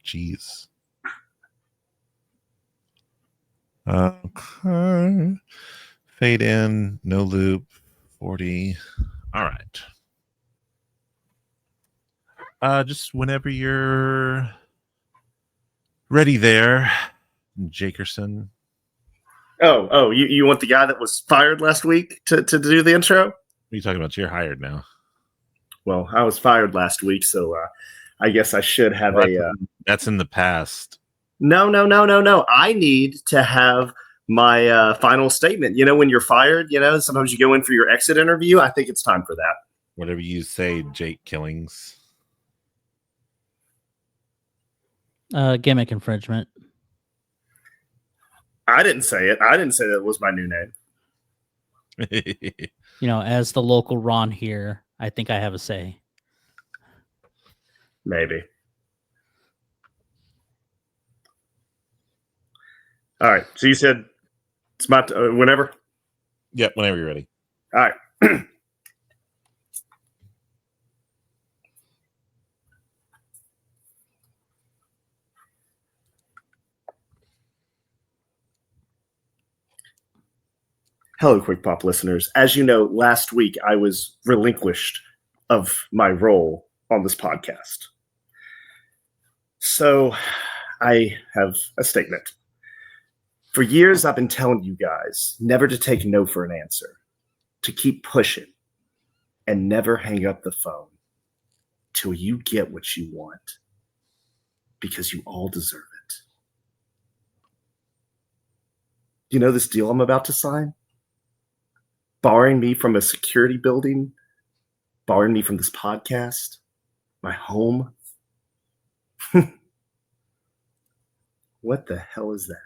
Jeez. Okay. Fade in, no loop, 40. All right. Just whenever you're ready there, Jakerson. You want the guy that was fired last week to do the intro? What are you talking about? You're hired now. Well, I was fired last week, so I guess I should have That's in the past. No. I need to have my final statement. You know, when you're fired, sometimes you go in for your exit interview. I think it's time for that. Whatever you say, Jake Killings. Gimmick infringement. I didn't say it. I didn't say that was my new name. As the local Ron here, I think I have a say. Maybe. All right. So you said it's my whenever? Yep, whenever you're ready. All right. Hello, Quick Pop listeners. As you know, last week I was relinquished of my role on this podcast. So I have a statement. For years, I've been telling you guys never to take no for an answer, to keep pushing, and never hang up the phone till you get what you want, because you all deserve it. You know this deal I'm about to sign? Barring me from a security building, barring me from this podcast, my home. What the hell is that?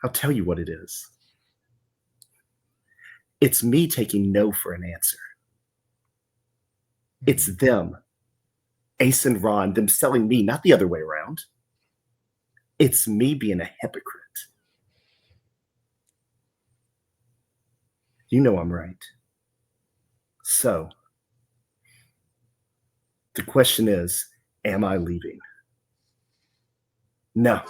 I'll tell you what it is. It's me taking no for an answer. It's them, Ace and Ron, them selling me, not the other way around. It's me being a hypocrite. You know I'm right. So, the question is, am I leaving? No,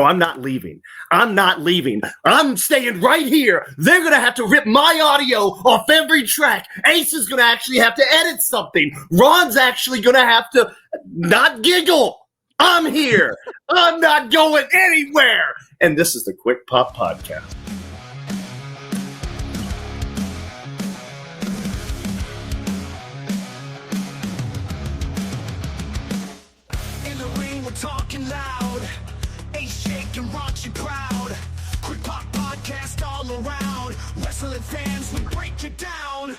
I'm not leaving. I'm not leaving. I'm staying right here. They're going to have to rip my audio off every track. Ace is going to actually have to edit something. Ron's actually going to have to not giggle. I'm here. I'm not going anywhere. And this is the Quick Pop Podcast. Talking loud, Ace shaking, raunchy, proud. Quick Pop Podcast all around. Wrestling fans, we break it down.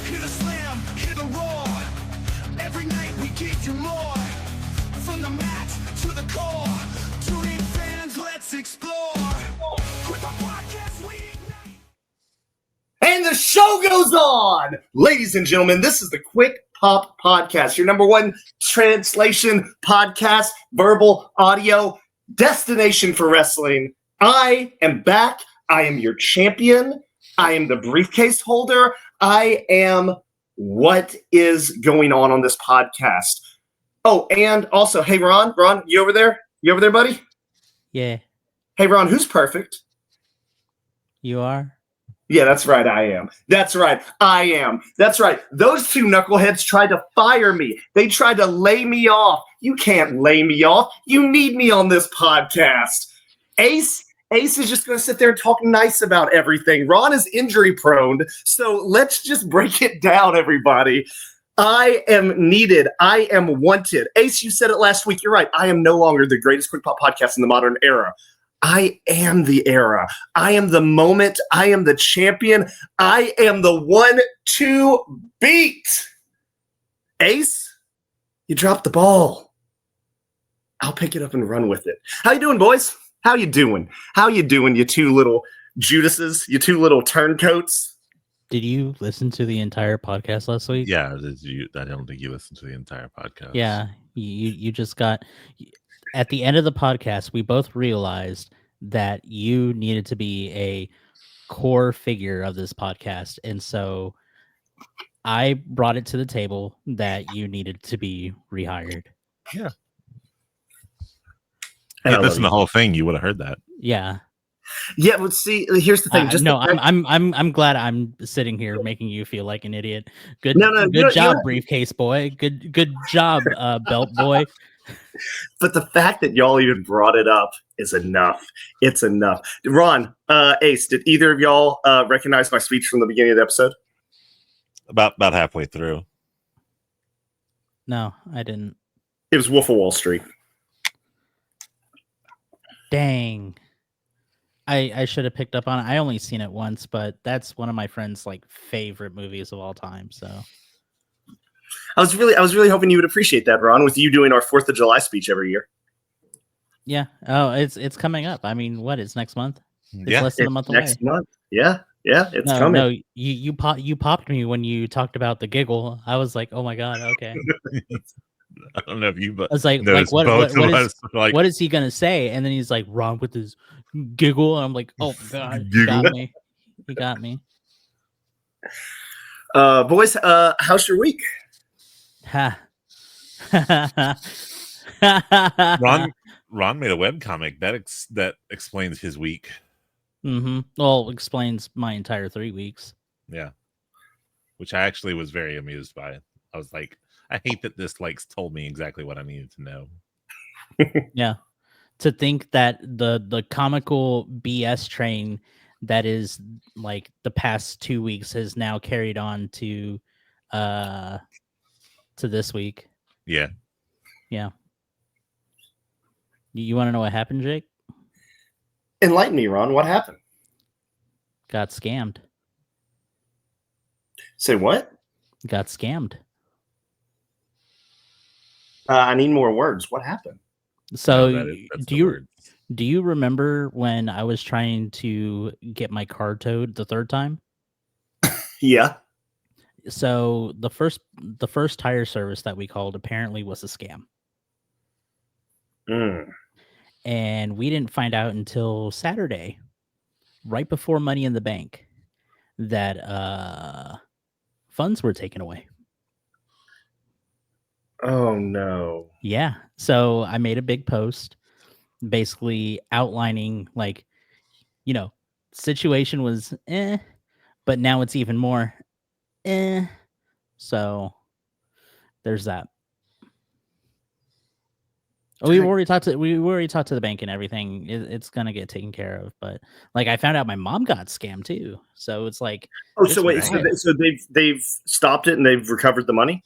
Hear the slam, hear the roar. Every night we give you more. From the mat to the core. Tune in fans, let's explore. Quick Pop Podcast, we ignite. And the show goes on. Ladies and gentlemen, this is the Quick Pop Podcast, your number one translation podcast, verbal audio destination for wrestling. I am back. I am your champion. I am the briefcase holder. I am what is going on this podcast. Oh, and also, hey, Ron, you over there? You over there, buddy? Yeah. Hey, Ron, who's perfect? You are? Yeah, that's right. I am. That's right. I am. That's right. Those two knuckleheads tried to fire me. They tried to lay me off. You can't lay me off. You need me on this podcast. Ace is just going to sit there and talk nice about everything. Ron is injury prone. So let's just break it down, everybody. I am needed. I am wanted. Ace, you said it last week. You're right. I am no longer the greatest Quick Pop podcast in the modern era. I am the era. I am the moment. I am the champion. I am the 1-2 beat. Ace, you dropped the ball. I'll pick it up and run with it. How you doing, boys? How you doing? How you doing, you two little Judases, you two little turncoats? Did you listen to the entire podcast last week? Yeah, I don't think you listened to the entire podcast. Yeah, you just got... At the end of the podcast, we both realized that you needed to be a core figure of this podcast. And so I brought it to the table that you needed to be rehired. Yeah. And I Hey, love listen you. the whole thing. You would have heard that. Yeah. Yeah, but see, here's the thing. Just no, the fact- I'm glad I'm sitting here making you feel like an idiot. Good, No, you good don't- you job, don't- briefcase boy. Good job, belt boy. but the fact that y'all even brought it up is enough. It's enough. Ron, Ace, did either of y'all recognize my speech from the beginning of the episode? About halfway through. No, I didn't. It was Wolf of Wall Street. Dang. I should have picked up on it. I only seen it once, but that's one of my friend's like favorite movies of all time. So I was really hoping you would appreciate that, Ron, with you doing our 4th of July speech every year. yeah. Oh, it's coming up. I mean, what? It's next month. It's Yeah. less than a It's month away. next month. Yeah, it's No, coming. no, you popped me when you talked about the giggle. I was like, oh my god, okay. I don't know if you, but I was like noticed what both what of is us, like, what is he gonna say? And then he's like, wrong with his giggle. And I'm like, oh god, he Giggle. got me. He got me. Boys, how's your week? Ha. Ron made a webcomic that explains his week. Mm-hmm. Well, explains my entire 3 weeks. Yeah, which I actually was very amused by. I was like, I hate that this told me exactly what I needed to know. Yeah. To think that the comical BS train that is like the past 2 weeks has now carried on to this week. Yeah. Yeah. You want to know what happened, Jake? Enlighten me, Ron. What happened? Got scammed. Say what? Got scammed. I need more words. What happened? So No, that's do the you word. do you remember when I was trying to get my car towed the 3rd time? Yeah. So the first tire service that we called apparently was a scam. Mm. And we didn't find out until Saturday, right before Money in the Bank, that funds were taken away. Oh no. Yeah. So I made a big post basically outlining situation was but now it's even more so there's that. We already talked to the bank and everything. It's gonna get taken care of, but I found out my mom got scammed too. So it's like, Oh, so wait. right. So they've stopped it and they've recovered the money.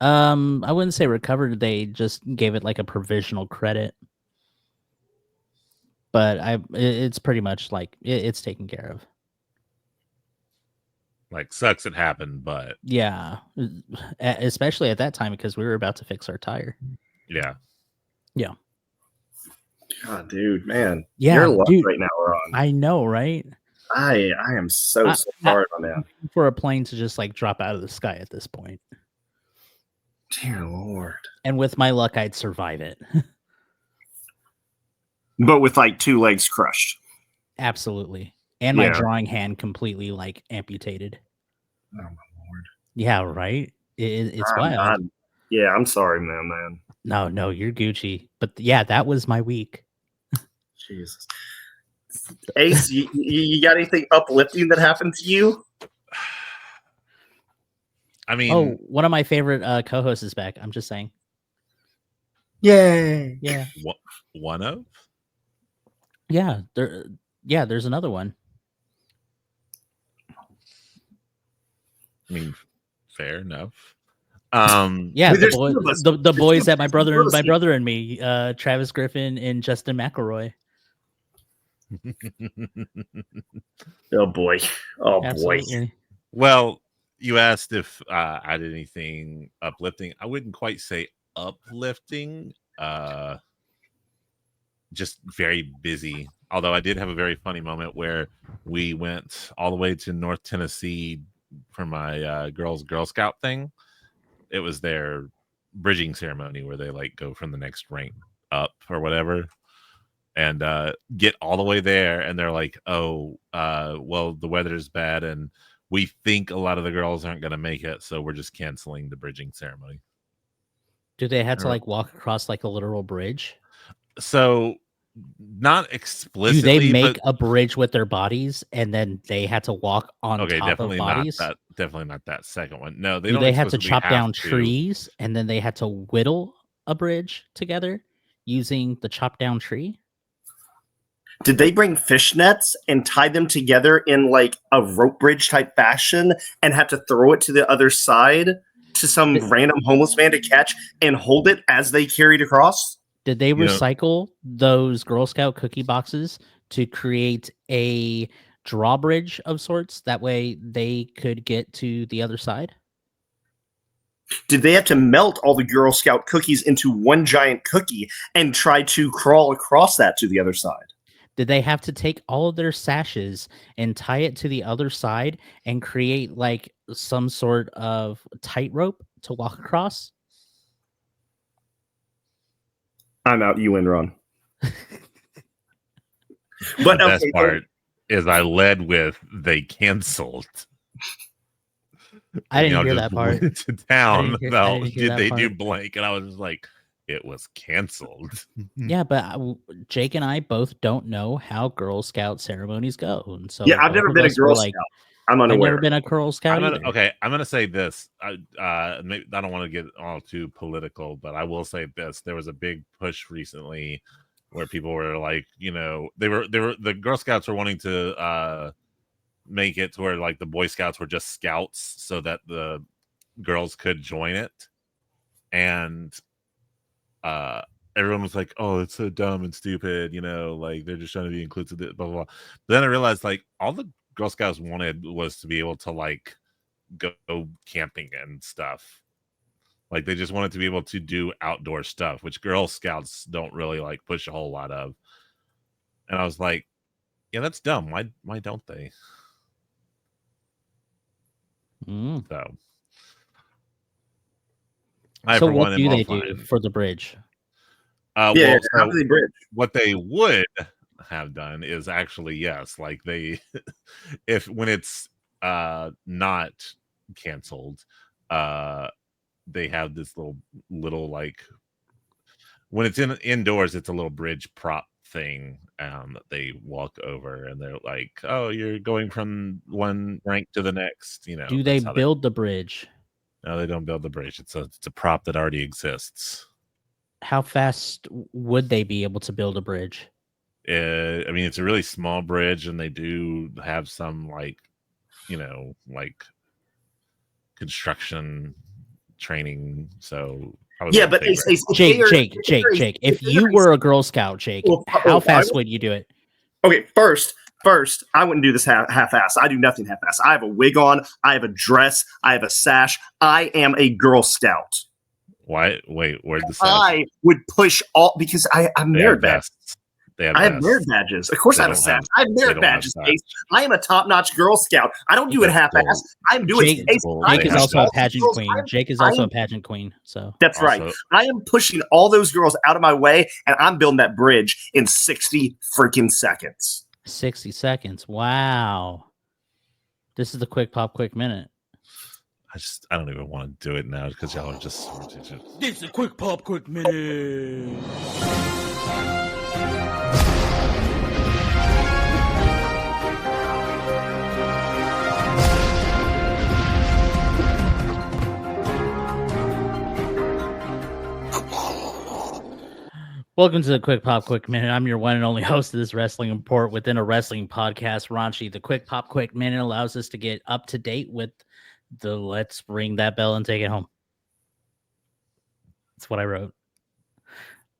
I wouldn't say recovered. They just gave it like a provisional credit, but it's pretty much like it's taken care of. Sucks it happened, but Yeah, especially at that time because we were about to fix our tire. yeah. Yeah. God, dude, man. Yeah, You're lucky dude. right now, Ron. I know, right? I am so hard on that. For a plane to just drop out of the sky at this point. Dear Lord. And with my luck, I'd survive it. But with 2 legs crushed. Absolutely. And my drawing hand completely amputated. Oh my Lord. Yeah, right? It's wild. Yeah, I'm sorry, man. No, you're Gucci. But yeah, that was my week. Jesus. Ace, you got anything uplifting that happened to you? I mean, one of my favorite co-hosts is back. I'm just saying. Yay. Yeah. One of? Yeah, there's another one. I mean, fair enough. Yeah, there's the, two of us. the boys that my There's two of us. brother and me, Travis Griffin and Justin McElroy. Oh boy. Oh boy. Absolutely. Well, you asked if I did anything uplifting. I wouldn't quite say uplifting. Just very busy. Although I did have a very funny moment where we went all the way to North Tennessee for my girls' Girl Scout thing. It was their bridging ceremony where they go from the next rank up or whatever, and get all the way there, and they're like, "Oh, well, the weather's bad, and we think a lot of the girls aren't going to make it, so we're just canceling the bridging ceremony." Do they have to walk across a literal bridge? So not Do explicitly, they make but a bridge with their bodies and then they had to walk on okay, top of bodies? definitely not that second one. No, they Do don't they have to explicitly chop have down to. trees and then they had to whittle a bridge together using the chopped down tree? Did they bring fishnets and tie them together in like a rope bridge type fashion and have to throw it to the other side to some random homeless man to catch and hold it as they carried across? Did they You know- recycle those Girl Scout cookie boxes to create a drawbridge of sorts? That way they could get to the other side? Did they have to melt all the Girl Scout cookies into one giant cookie and try to crawl across that to the other side? Did they have to take all of their sashes and tie it to the other side and create like some sort of tightrope to walk across? I'm out. You win, Ron. the But best okay, part is I led with they canceled. I didn't Y'all hear just that part. went to town. I No, didn't hear did that they do part. blank? And I was just like, it was canceled. Yeah, but Jake and I both don't know how Girl Scout ceremonies go, and so yeah, I've both never of been a us were Girl like, Scout. I'm I've unaware. never been a Girl Scout either. I'm gonna say this. Maybe, I don't want to get all too political, but I will say this. There was a big push recently where people were like, the Girl Scouts were wanting to make it to where like the Boy Scouts were just scouts so that the girls could join it, and everyone was like, oh, it's so dumb and stupid, like they're just trying to be inclusive, blah blah blah. But then I realized like all the Girl Scouts wanted was to be able to like go camping and stuff. Like they just wanted to be able to do outdoor stuff, which Girl Scouts don't really like push a whole lot of. And I was like, yeah, that's dumb. Why don't they? Mm. So So what do they do for the bridge? How So do they bridge? what they would have done is actually, yes, like they when it's not canceled, they have this little like when it's indoors, it's a little bridge prop thing that they walk over, and they're like, oh, you're going from one rank to the next. Do they build the bridge? No, they don't build the bridge. It's a prop that already exists. How fast would they be able to build a bridge? I mean, it's a really small bridge, and they do have some like construction training. So yeah, but they say Jake. If you were a Girl Scout, Jake, how fast would you do it? Okay, first, I wouldn't do this half-ass. I do nothing half-ass. I have a wig on. I have a dress. I have a sash. I am a Girl Scout. Why? Wait, where'd the sash? I would push all because I'm merit badges. I have merit badges. Of course, I have a sash. I have merit badges. I am a top-notch Girl Scout. I don't do it half-ass. I'm doing. Jake is also a pageant queen. Jake is also a pageant queen. So that's right. I am pushing all those girls out of my way, and I'm building that bridge in 60 freaking seconds. 60 seconds. Wow. This is the quick pop, quick minute. I don't even want to do it now because y'all are just. This is a quick pop, quick minute. Welcome to the Quick Pop Quick Minute. I'm your one and only host of this wrestling report within a wrestling podcast, Raunchy. The Quick Pop Quick Minute allows us to get up to date with the let's ring that bell and take it home. That's what I wrote.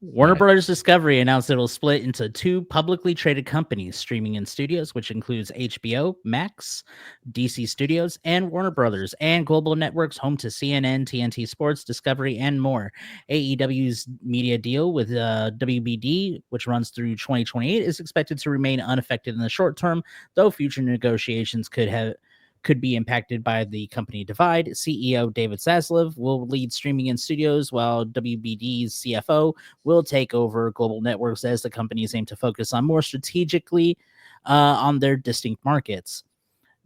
Warner Brothers Discovery announced it will split into two publicly traded companies, Streaming and Studios, which includes HBO, Max, DC Studios, and Warner Brothers, and global networks home to CNN, TNT Sports, Discovery, and more. AEW's media deal with WBD, which runs through 2028, is expected to remain unaffected in the short term, though future negotiations could be impacted by the company divide. CEO David Zaslav will lead Streaming and Studios, while WBD's CFO will take over global networks as the companies aim to focus on more strategically on their distinct markets.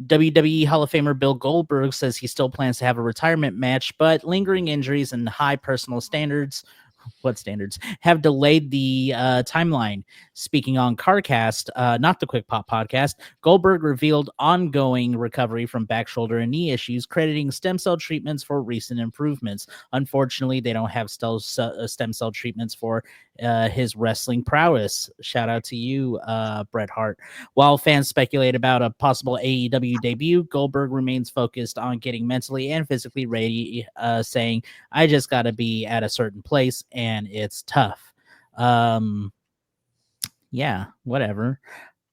WWE Hall of Famer Bill Goldberg says he still plans to have a retirement match, but lingering injuries and high personal standards what standards have delayed the timeline. Speaking on CarCast, not the Quick Pop podcast, Goldberg revealed ongoing recovery from back, shoulder, and knee issues, crediting stem cell treatments for recent improvements. Unfortunately, they don't have stem cell treatments for his wrestling prowess. Shout out to you, Bret Hart. While fans speculate about a possible AEW debut, Goldberg remains focused on getting mentally and physically ready, saying, I just got to be at a certain place, and it's tough. Yeah, whatever.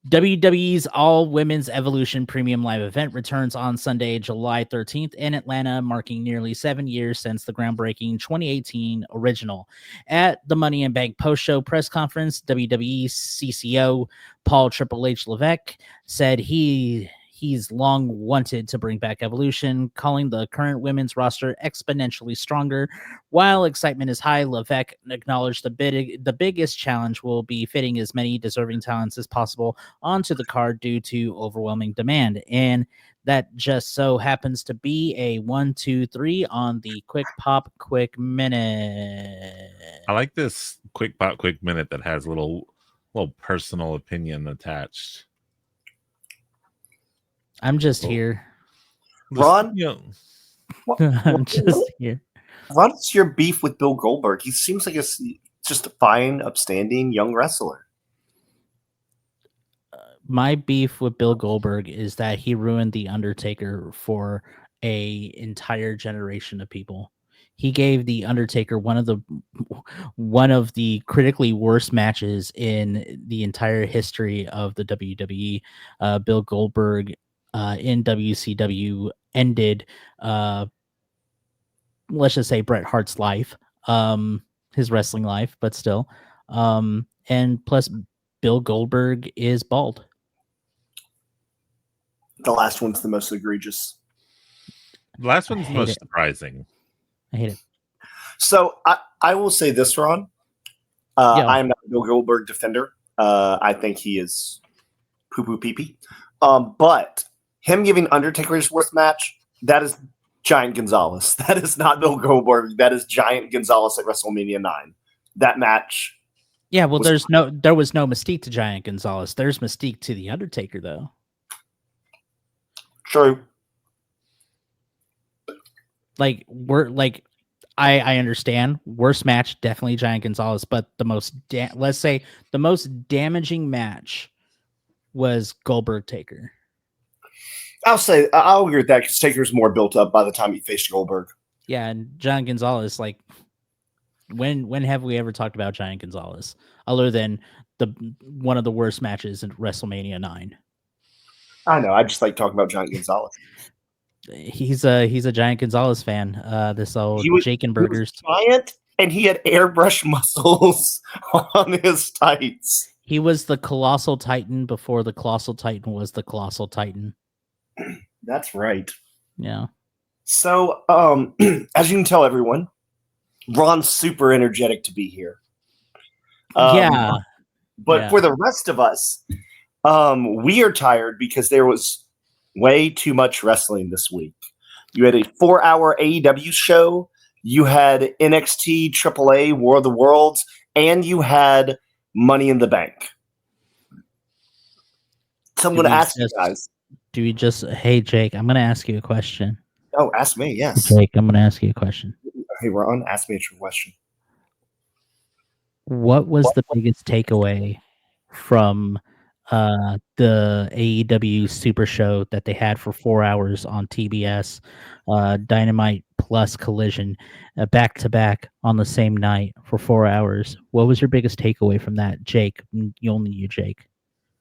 WWE's All Women's Evolution Premium Live event returns on Sunday, July 13th in Atlanta, marking nearly 7 years since the groundbreaking 2018 original. At the Money in Bank post-show press conference, WWE CCO Paul Triple H Levesque said he's long wanted to bring back Evolution, calling the current women's roster exponentially stronger. While excitement is high, Levesque acknowledged the biggest challenge will be fitting as many deserving talents as possible onto the card due to overwhelming demand. And that just so happens to be a 1, 2, 3 on the Quick Pop Quick Minute. I like this Quick Pop Quick Minute that has a little personal opinion attached. I'm just here. Ron? I'm just here. What's your beef with Bill Goldberg? He seems like just a fine, upstanding young wrestler. My beef with Bill Goldberg is that he ruined The Undertaker for a entire generation of people. He gave The Undertaker one of the critically worst matches in the entire history of the WWE. Bill Goldberg in WCW ended, let's just say, Bret Hart's life, his wrestling life, but still. And plus, Bill Goldberg is bald. The last one's the most egregious. The last one's the most it. surprising. I hate it. So I will say this, Ron. I am not a Bill Goldberg defender. I think he is poo-poo pee-pee. But him giving Undertaker his worst match, that is Giant Gonzalez. That is not Bill Goldberg. That is Giant Gonzalez at WrestleMania 9. That match. Yeah, well, there was no mystique to Giant Gonzalez. There's mystique to The Undertaker, though. True. I understand. Worst match, definitely Giant Gonzalez, but the most damaging match was Goldberg Taker. I'll agree with that because Taker's more built up by the time he faced Goldberg. Yeah, and Giant Gonzalez, when have we ever talked about Giant Gonzalez other than one of the worst matches in WrestleMania 9? I know. I just like talking about Giant Gonzalez. He's a Giant Gonzalez fan. This old Jake and Burgers. He was giant, and he had airbrush muscles on his tights. He was the Colossal Titan before the Colossal Titan was the Colossal Titan. That's right. Yeah. So, as you can tell, everyone, Ron's super energetic to be here. But for the rest of us, we are tired because there was way too much wrestling this week. You had a 4-hour AEW show, you had NXT AAA War of the Worlds, and you had Money in the Bank. So I'm going to ask you guys. Hey, Jake, I'm going to ask you a question. Oh, ask me, yes. Jake, I'm going to ask you a question. Hey, Ron, ask me a true question. What was the biggest takeaway from the AEW Super Show that they had for 4 hours on TBS, Dynamite plus Collision, back to back on the same night for 4 hours? What was your biggest takeaway from that, Jake? Only you, Jake.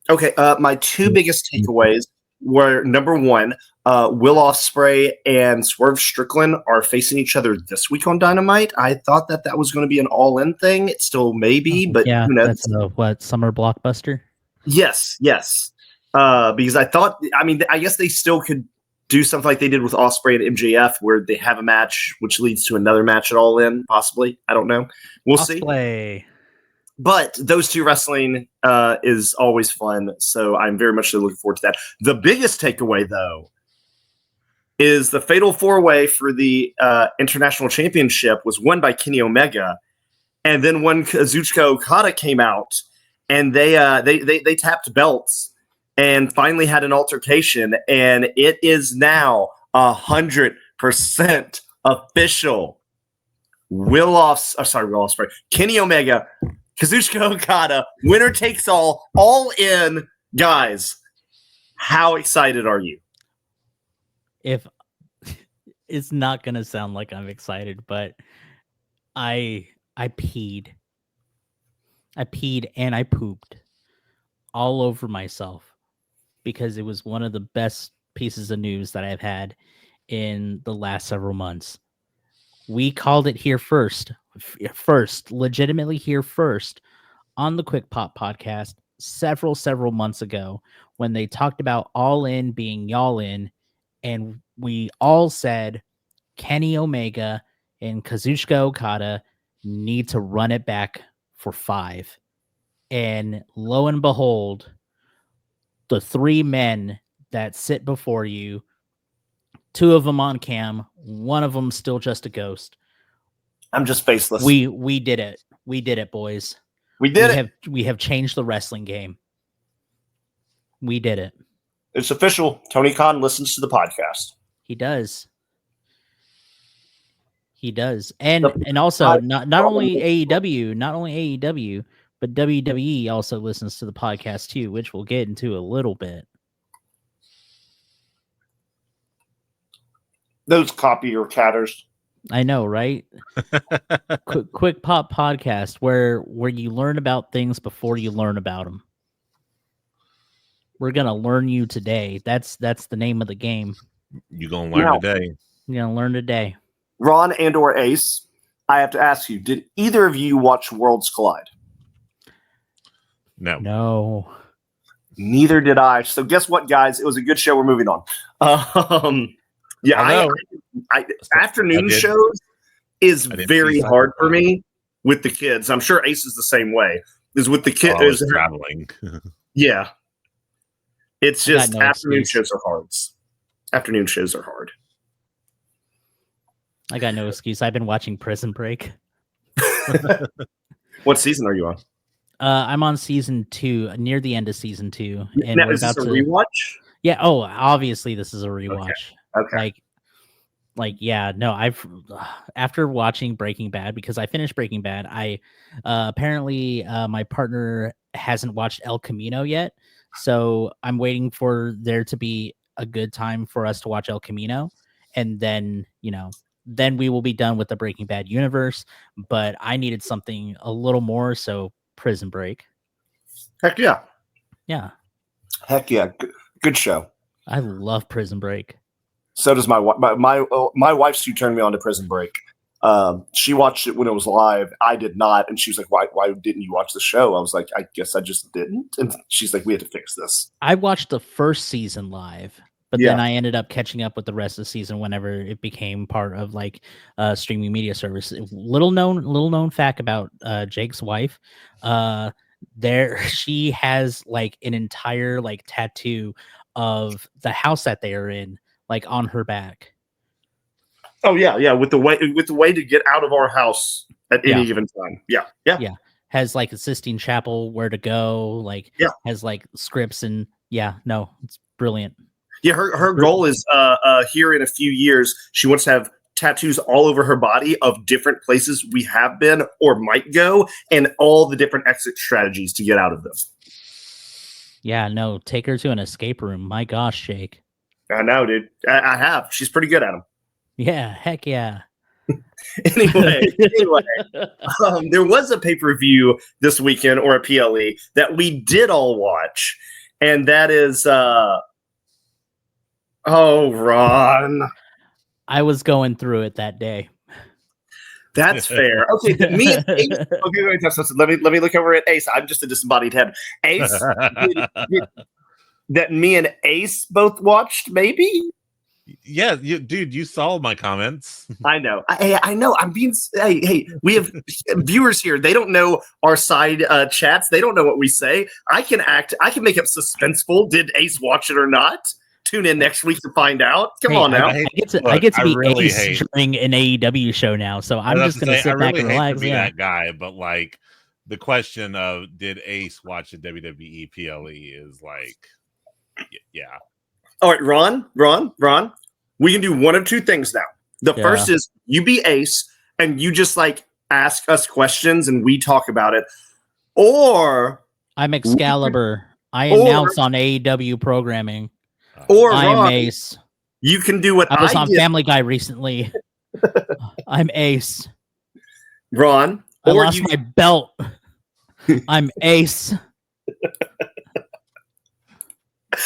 Okay, my two biggest takeaways were, number one, Will Ospreay and Swerve Strickland are facing each other this week on Dynamite. I thought that was going to be an all-in thing. It still may be, but yeah, who knows? That's a summer blockbuster? Yes. Because I guess they still could do something like they did with Ospreay and MJF, where they have a match, which leads to another match at All In, possibly. I don't know. We'll see. But those two wrestling is always fun, so I'm very much looking forward to that. The biggest takeaway, though, is the Fatal 4-Way for the International Championship was won by Kenny Omega, And then when Kazuchika Okada came out, and they tapped belts and finally had an altercation, and it is now 100% official. Kenny Omega, Kazuchika Okada, winner takes all in. Guys, how excited are you? If it's not gonna sound like I'm excited, but I peed. I peed and I pooped all over myself because it was one of the best pieces of news that I've had in the last several months. We called it here first, legitimately here first on the Quick Pop podcast several months ago when they talked about All In being Y'all In, and we all said Kenny Omega and Kazuchika Okada need to run it back for 5. And lo and behold, the 3 men that sit before you, 2 of them on cam, 1 of them still just a ghost. I'm just faceless. We did it. We did it, boys. We have changed the wrestling game. We did it. It's official. Tony Khan listens to the podcast. He does. He does. And also not only AEW, but WWE also listens to the podcast too, which we'll get into a little bit. Those copier catters. I know, right? Quick Pop podcast where you learn about things before you learn about them. We're gonna learn you today. That's the name of the game. You gonna learn today. You're gonna learn today. Ron and or Ace, I have to ask you, did either of you watch Worlds Collide? No. Neither did I. So guess what, guys? It was a good show. We're moving on. Afternoon shows is very hard for me with the kids. I'm sure Ace is the same way. Is with the kids traveling. Yeah. It's just afternoon shows are hard. Afternoon shows are hard. I got no excuse. I've been watching Prison Break. What season are you on? I'm on season 2, near the end of season 2. And now, is this a rewatch? Yeah. Oh, obviously this is a rewatch. Okay. I've after watching Breaking Bad, because I finished Breaking Bad, I apparently my partner hasn't watched El Camino yet, so I'm waiting for there to be a good time for us to watch El Camino, and then then we will be done with the Breaking Bad universe. But I needed something a little more, so Prison Break. Heck yeah. Yeah. Heck yeah. Good show. I love Prison Break. So does my wife. Who turned me on to Prison Break. She watched it when it was live. I did not, and she was like, "Why didn't you watch the show?" I was like, "I guess I just didn't." And she's like, "We had to fix this." I watched the first season live, but then I ended up catching up with the rest of the season whenever it became part of like streaming media service. Little known fact about Jake's wife. She has like an entire like tattoo of the house that they are in, like on her back. Oh yeah, with the way to get out of our house at any given time. Yeah. Has like a Sistine Chapel, where to go, has like scripts and it's brilliant. Yeah, her goal is here in a few years, she wants to have tattoos all over her body of different places we have been or might go, and all the different exit strategies to get out of them. Yeah, no, take her to an escape room. My gosh, Jake. I know, dude. I have. She's pretty good at them. Yeah, heck yeah. Anyway, there was a pay-per-view this weekend, or a PLE, that we did all watch, and that is Ron. I was going through it that day. That's fair. Okay, me and Ace. Okay, wait, let me look over at Ace. I'm just a disembodied head. Ace, that me and Ace both watched, maybe. Yeah, you saw my comments. I know. I know. I'm being. Hey, we have viewers here. They don't know our side chats. They don't know what we say. I can make it suspenseful. Did Ace watch it or not? tune in next week to find out. Come on now. I get to Look, be really Ace hate- during an AEW show now, so I'm I was just to gonna say, sit I back really and hate relax. to be Yeah. that guy, but like the question of did Ace watch the WWE PLE is like, yeah. All right, Ron. We can do one of two things now. The Yeah. first is you be Ace and you just like ask us questions and we talk about it. Or I'm Excalibur. I Or- announce on AEW programming. or I am Ron, Ace. you can do what I was on did, Family Guy recently. I'm Ace. Ron. I Or lost you my belt. I'm Ace.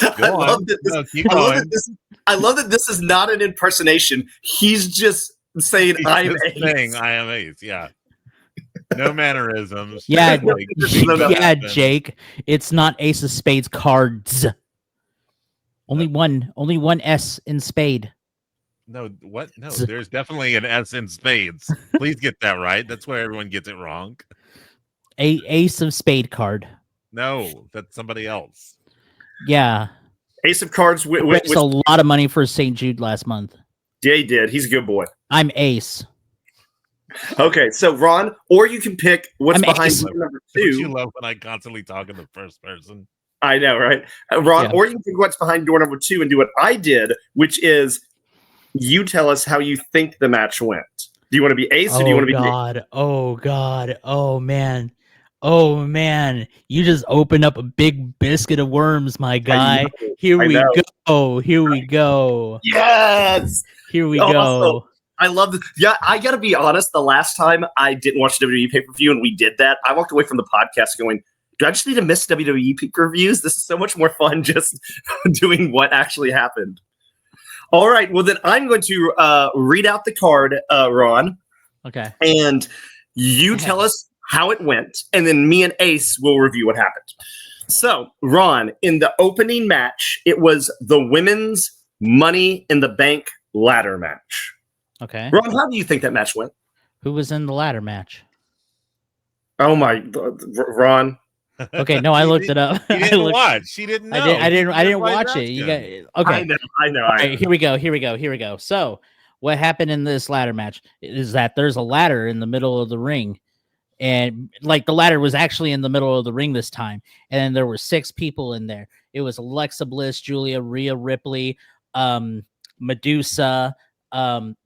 I love that this, No, keep I love going. that this I love that this is not an impersonation. He's just saying He's I'm just Ace. saying I am Ace. Yeah. No mannerisms. Yeah, just, like, No, no. yeah, happen. Jake. It's not Ace of Spades cards. Only one S in spade. No, what? No, there's definitely an S in spades. Please get that right. That's where everyone gets it wrong. Ace of Spade card. No, that's somebody else. Yeah. Ace of Cards. Raised a lot of money for St. Jude last month. Yeah, he did. He's a good boy. I'm Ace. Okay, so Ron, or you can pick what's I'm behind Ace. door number Don't you 2. love when I constantly talk in the first person? I know, right? Ron, Yeah. or you can pick what's behind door number 2 and do what I did, which is you tell us how you think the match went. Do you want to be Ace or do you want to be God. Oh God. Oh man. Oh man. You just opened up a big biscuit of worms, my guy. Here I we know. go. Here we go. Yes! Here we Also, go. I love this. Yeah, I got to be honest. The last time I didn't watch WWE pay-per-view and we did that, I walked away from the podcast going, do I just need to miss WWE pay-per-views? This is so much more fun just doing what actually happened. All right. Well, then I'm going to read out the card, Ron, Okay. and you tell us how it went, and then me and Ace will review what happened. So, Ron, in the opening match, it was the women's Money in the Bank ladder match. Okay. Ron, how do you think that match went? Who was in the ladder match? Oh my, Ron. Okay, no, I looked it up. He I didn't looked- watch. She didn't know. I didn't That's why watch he's it. You asking. got okay. I know. All right, here we go. So, what happened in this ladder match is that there's a ladder in the middle of the ring, and like the ladder was actually in the middle of the ring this time, and then there were 6 people in there. It was Alexa Bliss, Julia, Rhea Ripley, Medusa,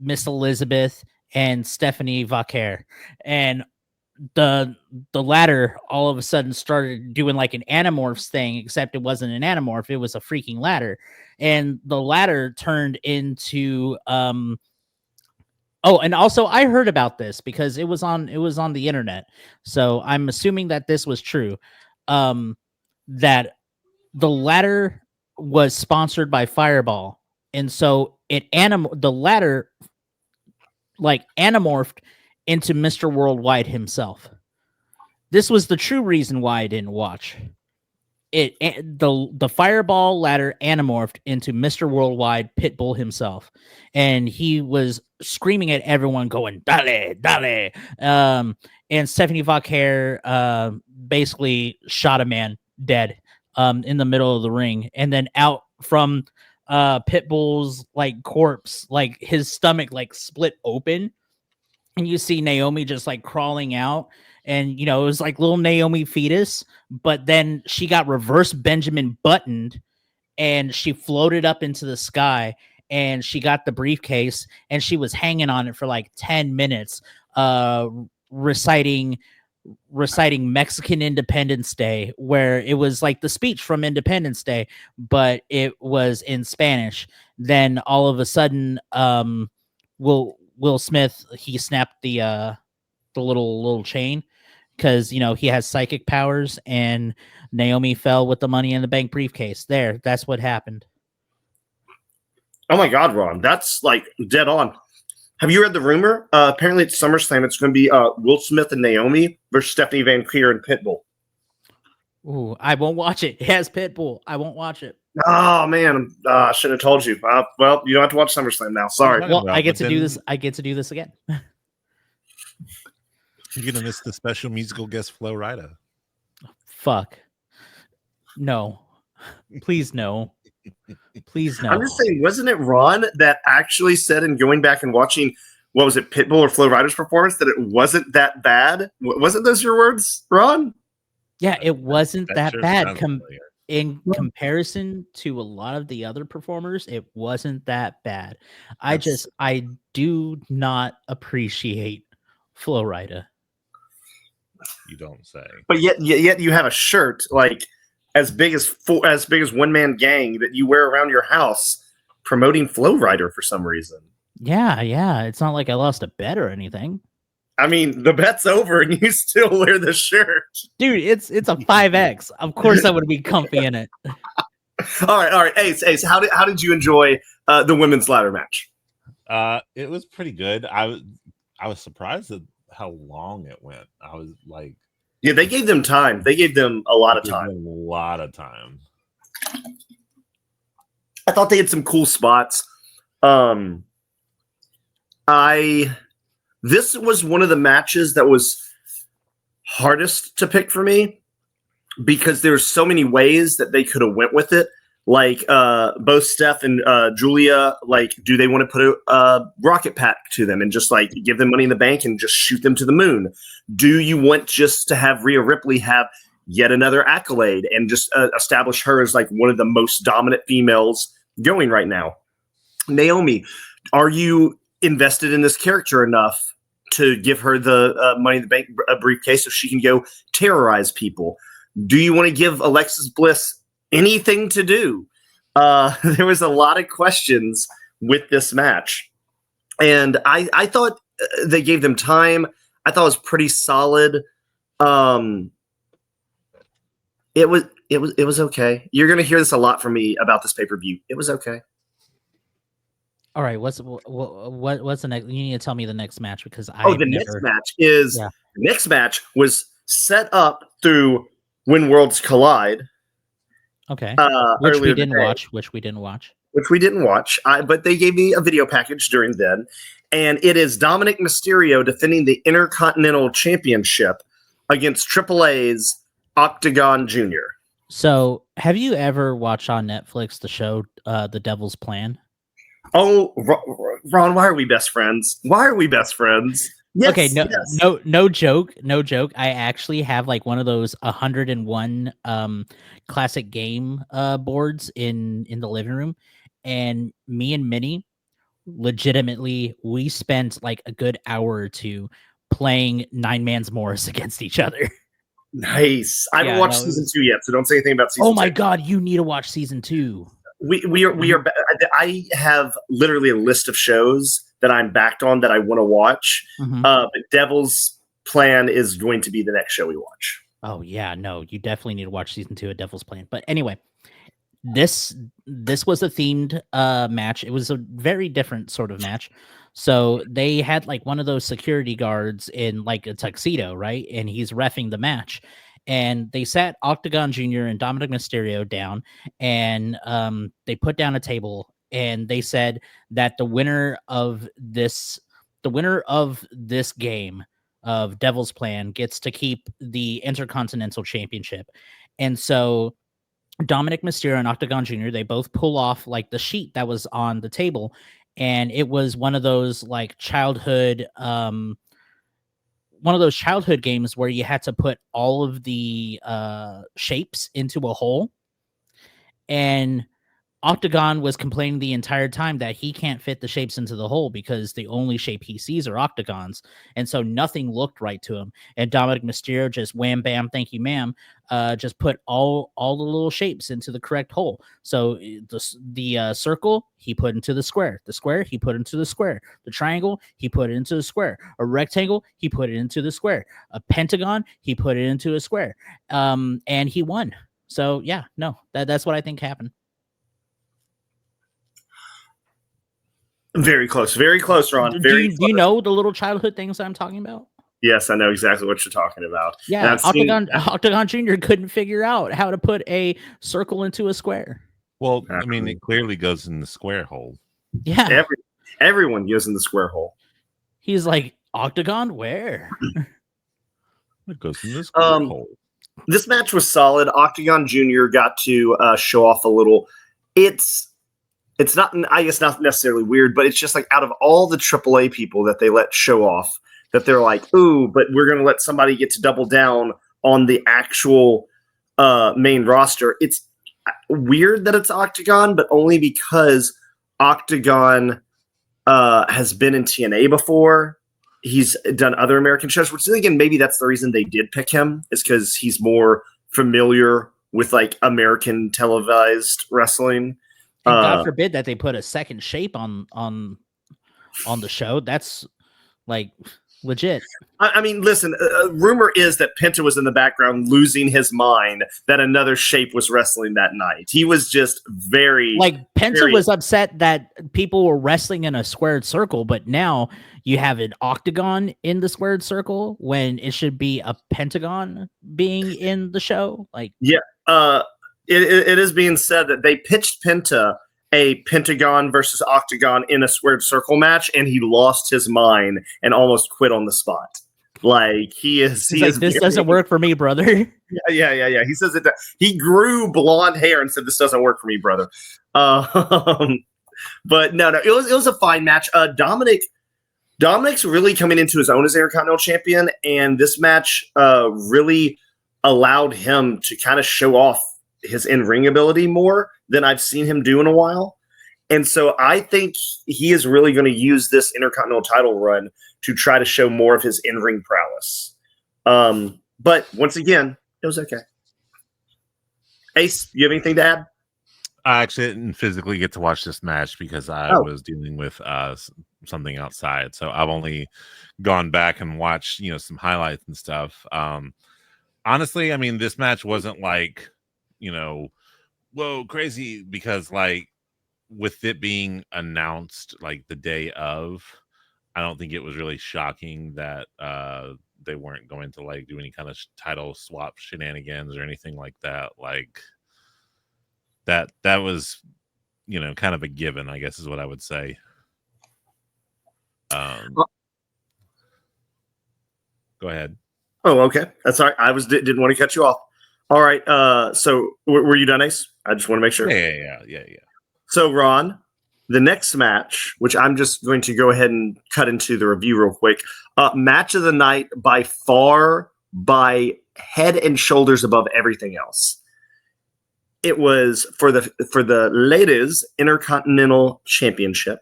Miss Elizabeth, and Stephanie Vaquer, and the ladder all of a sudden started doing like an Animorphs thing, except it wasn't an Animorph, it was a freaking ladder. And the ladder turned into oh, and also I heard about this because it was on the internet. So I'm assuming that this was true. That the ladder was sponsored by Fireball. And so the ladder like animorphed into Mr. Worldwide himself. This was the true reason why I didn't watch. The Fireball ladder animorphed into Mr. Worldwide Pitbull himself, and he was screaming at everyone, going "Dale, dale!" And Stephanie Vaquer basically shot a man dead in the middle of the ring, and then out from Pitbull's like corpse, like his stomach like split open. And you see Naomi just like crawling out, and it was like little Naomi fetus, but then she got reverse Benjamin buttoned and she floated up into the sky, and she got the briefcase and she was hanging on it for like 10 minutes, reciting Mexican Independence Day, where it was like the speech from Independence Day, but it was in Spanish. Then all of a sudden, Will Smith, he snapped the little chain because he has psychic powers, and Naomi fell with the Money in the Bank briefcase. That's what happened. Oh my God, Ron, that's like dead on. Have you read the rumor? Apparently, at SummerSlam, it's going to be Will Smith and Naomi versus Stephanie Vaquer and Pitbull. Ooh, I won't watch it. It has Pitbull. I won't watch it. Oh man, I should have told you. Well, you don't have to watch SummerSlam now. Sorry. Talking Well, about, I get but to then do this. I get to do this again. You're gonna miss the special musical guest Flo Rida. Fuck. No. Please no. Please no. I'm just saying, wasn't it Ron that actually said in going back and watching, what was it, Pitbull or Flo Rida's performance, that it wasn't that bad? Wasn't those your words, Ron? Yeah, it wasn't that sure bad. sounds familiar. In comparison to a lot of the other performers, it wasn't that bad. I do not appreciate Flo Rida. You don't say. But yet you have a shirt like as big as One Man Gang that you wear around your house promoting Flow Rider for some reason. Yeah. It's not like I lost a bet or anything. I mean, the bet's over and you still wear the shirt. Dude, it's a 5X. Of course I would be comfy in it. All right. Ace, how did you enjoy the women's ladder match? It was pretty good. I was surprised at how long it went. I was like, yeah, they gave them time. They gave them a lot of time. A lot of time. I thought they had some cool spots. This was one of the matches that was hardest to pick for me because there's so many ways that they could have went with it. Like both Steph and Julia, like, do they want to put a rocket pack to them and just like give them money in the bank and just shoot them to the moon? Do you want just to have Rhea Ripley have yet another accolade and just establish her as like one of the most dominant females going right now? Naomi, are you invested in this character enough to give her the money in the bank briefcase so she can go terrorize people? Do you want to give Alexis Bliss anything to do? There was a lot of questions with this match, and I thought they gave them time. I thought it was pretty solid. It was okay. You're gonna hear this a lot from me about this pay-per-view. It was okay. All right, what's the next? You need to tell me the next match because the next match was set up through When Worlds Collide. Okay, which we didn't watch. But they gave me a video package during then, and it is Dominic Mysterio defending the Intercontinental Championship against AAA's Octagon Jr. So, have you ever watched on Netflix the show The Devil's Plan? Oh, Ron, why are we best friends? Yes, okay, no joke. I actually have like one of those 101 classic game boards in the living room, and me and Minnie, legitimately, we spent like a good hour or two playing Nine Man's Morris against each other. Nice. I haven't watched season 2 yet, so don't say anything about season 2. Oh my god, you need to watch season 2. We are. I have literally a list of shows that I'm backed on that I want to watch. But Devil's Plan is going to be the next show we watch. Oh yeah, no, you definitely need to watch season 2 of Devil's Plan. But anyway, this was a themed match. It was a very different sort of match. So they had like one of those security guards in like a tuxedo, right? And he's reffing the match. And they sat Octagon Jr. and Dominic Mysterio down, and they put down a table, and they said that the winner of this game of Devil's Plan gets to keep the Intercontinental Championship. And so Dominic Mysterio and Octagon Jr., they both pull off like the sheet that was on the table, and it was one of those like childhood games where you had to put all of the shapes into a hole. And Octagon was complaining the entire time that he can't fit the shapes into the hole because the only shape he sees are octagons. And so nothing looked right to him. And Dominic Mysterio just wham, bam, thank you, ma'am, just put all the little shapes into the correct hole. So the circle, he put into the square. The square, he put into the square. The triangle, he put it into the square. A rectangle, he put it into the square. A pentagon, he put it into a square. And he won. So yeah, no, that's what I think happened. Very close, Ron. Do you know the little childhood things I'm talking about? Yes, I know exactly what you're talking about. Yeah, Octagon Jr. couldn't figure out how to put a circle into a square. Well, I mean, it clearly goes in the square hole. Yeah. Everyone goes in the square hole. He's like, Octagon, where? It goes in the square hole. This match was solid. Octagon Jr. got to show off a little it's not, I guess, not necessarily weird, but it's just like out of all the AAA people that they let show off, that they're like, ooh, but we're going to let somebody get to double down on the actual main roster. It's weird that it's Octagon, but only because Octagon has been in TNA before. He's done other American shows, which again, maybe that's the reason they did pick him, is because he's more familiar with like American televised wrestling. And God forbid that they put a second shape on the show. That's like legit. I mean, listen, rumor is that Penta was in the background losing his mind that another shape was wrestling that night. He was just very... Like, Penta was upset that people were wrestling in a squared circle, but now you have an octagon in the squared circle when it should be a pentagon being in the show. Like, yeah, it is being said that they pitched Penta a pentagon versus octagon in a squared circle match, and he lost his mind and almost quit on the spot. Like, this doesn't work for me, brother. Yeah. He says it. He grew blonde hair and said, "This doesn't work for me, brother." But no, it was a fine match. Dominic's really coming into his own as Intercontinental Champion, and this match really allowed him to kind of show off his in-ring ability more than I've seen him do in a while. And so I think he is really going to use this Intercontinental title run to try to show more of his in-ring prowess. But once again, it was okay. Ace, you have anything to add? I actually didn't physically get to watch this match because I was dealing with something outside. So I've only gone back and watched, some highlights and stuff. Honestly, I mean, this match wasn't like, whoa, crazy, because like with it being announced like the day of, I don't think it was really shocking that they weren't going to like do any kind of title swap shenanigans or anything like that. Like that was, kind of a given, I guess is what I would say. Go ahead. Oh, okay. That's all right. I didn't want to cut you off. All right. So were you done, Ace? I just want to make sure. Yeah. So, Ron, the next match, which I'm just going to go ahead and cut into the review real quick. Match of the night by far, by head and shoulders above everything else. It was for the ladies Intercontinental Championship.